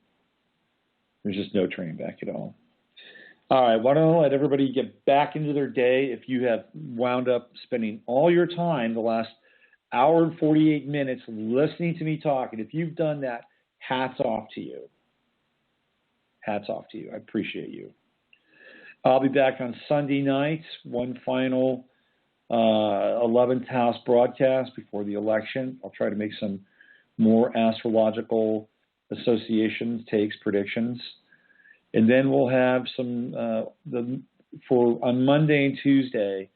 There's just no turning back at all. All right, why don't I let everybody get back into their day? If you have wound up spending all your time, the last hour and 48 minutes, listening to me talking, if you've done that, hats off to you. Hats off to you. I appreciate you. I'll be back on Sunday night, one final 11th house broadcast before the election. I'll try to make some more astrological associations, takes, predictions. And then we'll have some, on Monday and Tuesday,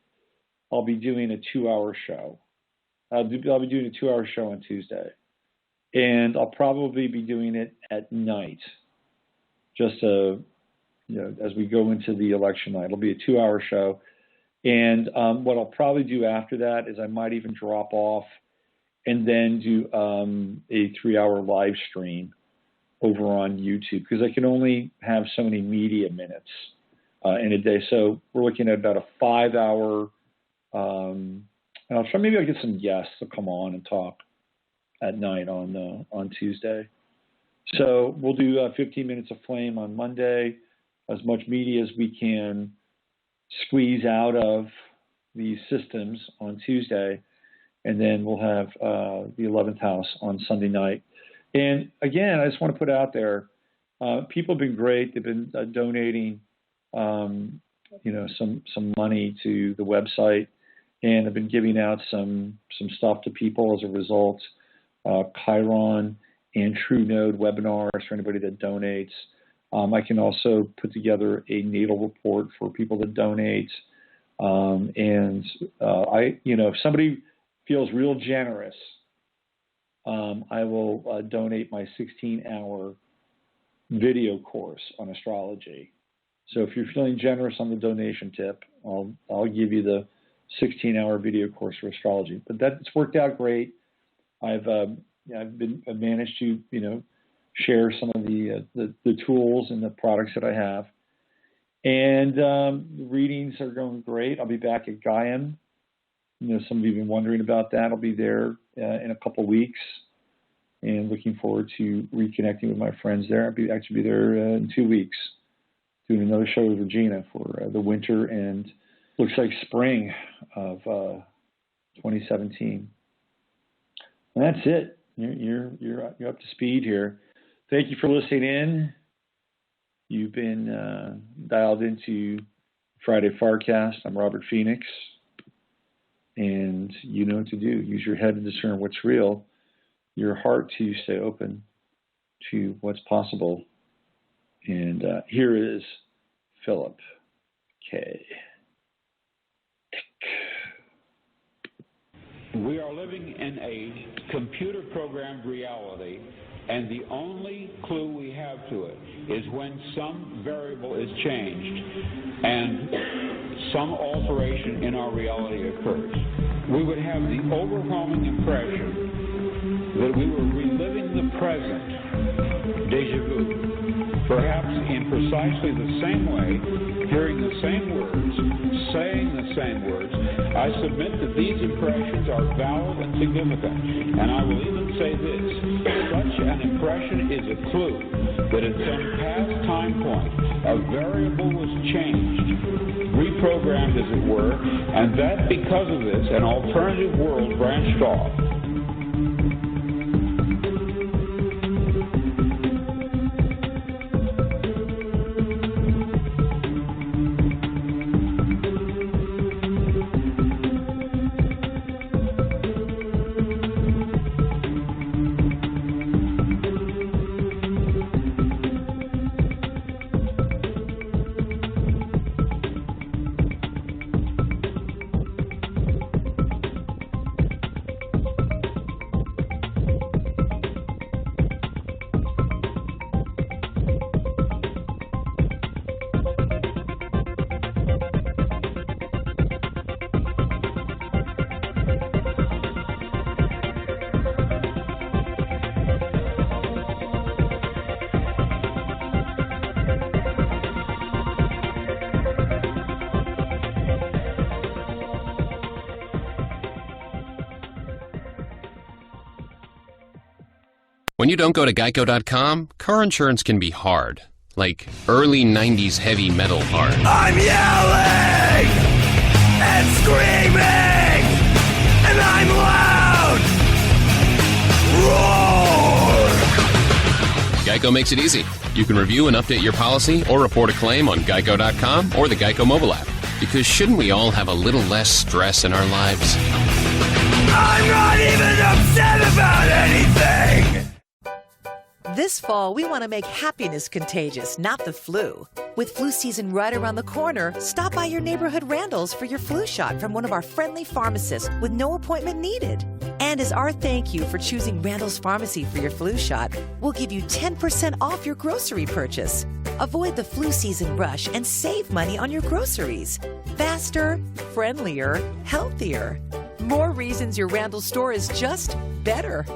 I'll be doing a 2-hour show. I'll be doing a 2-hour show on Tuesday. And I'll probably be doing it at night, just as we go into the election night. It'll be a 2-hour show. And what I'll probably do after that is I might even drop off and then do a 3-hour live stream over on YouTube, because I can only have so many media minutes in a day. So we're looking at about a 5-hour, and I'll try, maybe I'll get some guests to come on and talk at night on Tuesday. So we'll do 15 minutes of flame on Monday, as much media as we can squeeze out of these systems on Tuesday, and then we'll have the 11th house on Sunday night. And again, I just want to put out there, people have been great. They've been donating, some money to the website, and have been giving out some stuff to people as a result. Chiron and True Node webinars for anybody that donates. I can also put together a natal report for people that donate. If somebody feels real generous, I will donate my 16-hour video course on astrology. So if you're feeling generous on the donation tip, I'll give you the 16-hour video course for astrology. But that's worked out great. I've managed to share some of the tools and the products that I have, and the readings are going great. I'll be back at Gaian. Some of you have been wondering about that. I'll be there in a couple of weeks, and looking forward to reconnecting with my friends there. I'll actually be there in 2 weeks, doing another show with Regina for the winter and looks like spring of 2017. And that's it. You're up to speed here. Thank you for listening in. You've been dialed into Friday FARcast. I'm Robert Phoenix. And you know what to do. Use your head to discern what's real, your heart to stay open to what's possible. And here is Philip K. We are living in a computer-programmed reality, and the only clue we have to it is when some variable is changed and some alteration in our reality occurs. We would have the overwhelming impression that we were reliving the present, déjà vu, perhaps in precisely the same way, hearing the same words, saying the same words. I submit that these impressions are valid and significant, and I will even say this: such an impression is a clue that at some past time point a variable was changed, reprogrammed as it were, and that because of this an alternative world branched off. When you don't go to Geico.com, car insurance can be hard. Like early 90s heavy metal hard. I'm yelling and screaming and I'm loud. Roar! Geico makes it easy. You can review and update your policy or report a claim on Geico.com or the Geico mobile app. Because shouldn't we all have a little less stress in our lives? I'm not even upset about anything! This fall, we want to make happiness contagious, not the flu. With flu season right around the corner, stop by your neighborhood Randall's for your flu shot from one of our friendly pharmacists with no appointment needed. And as our thank you for choosing Randall's Pharmacy for your flu shot, we'll give you 10% off your grocery purchase. Avoid the flu season rush and save money on your groceries. Faster, friendlier, healthier. More reasons your Randall store is just better.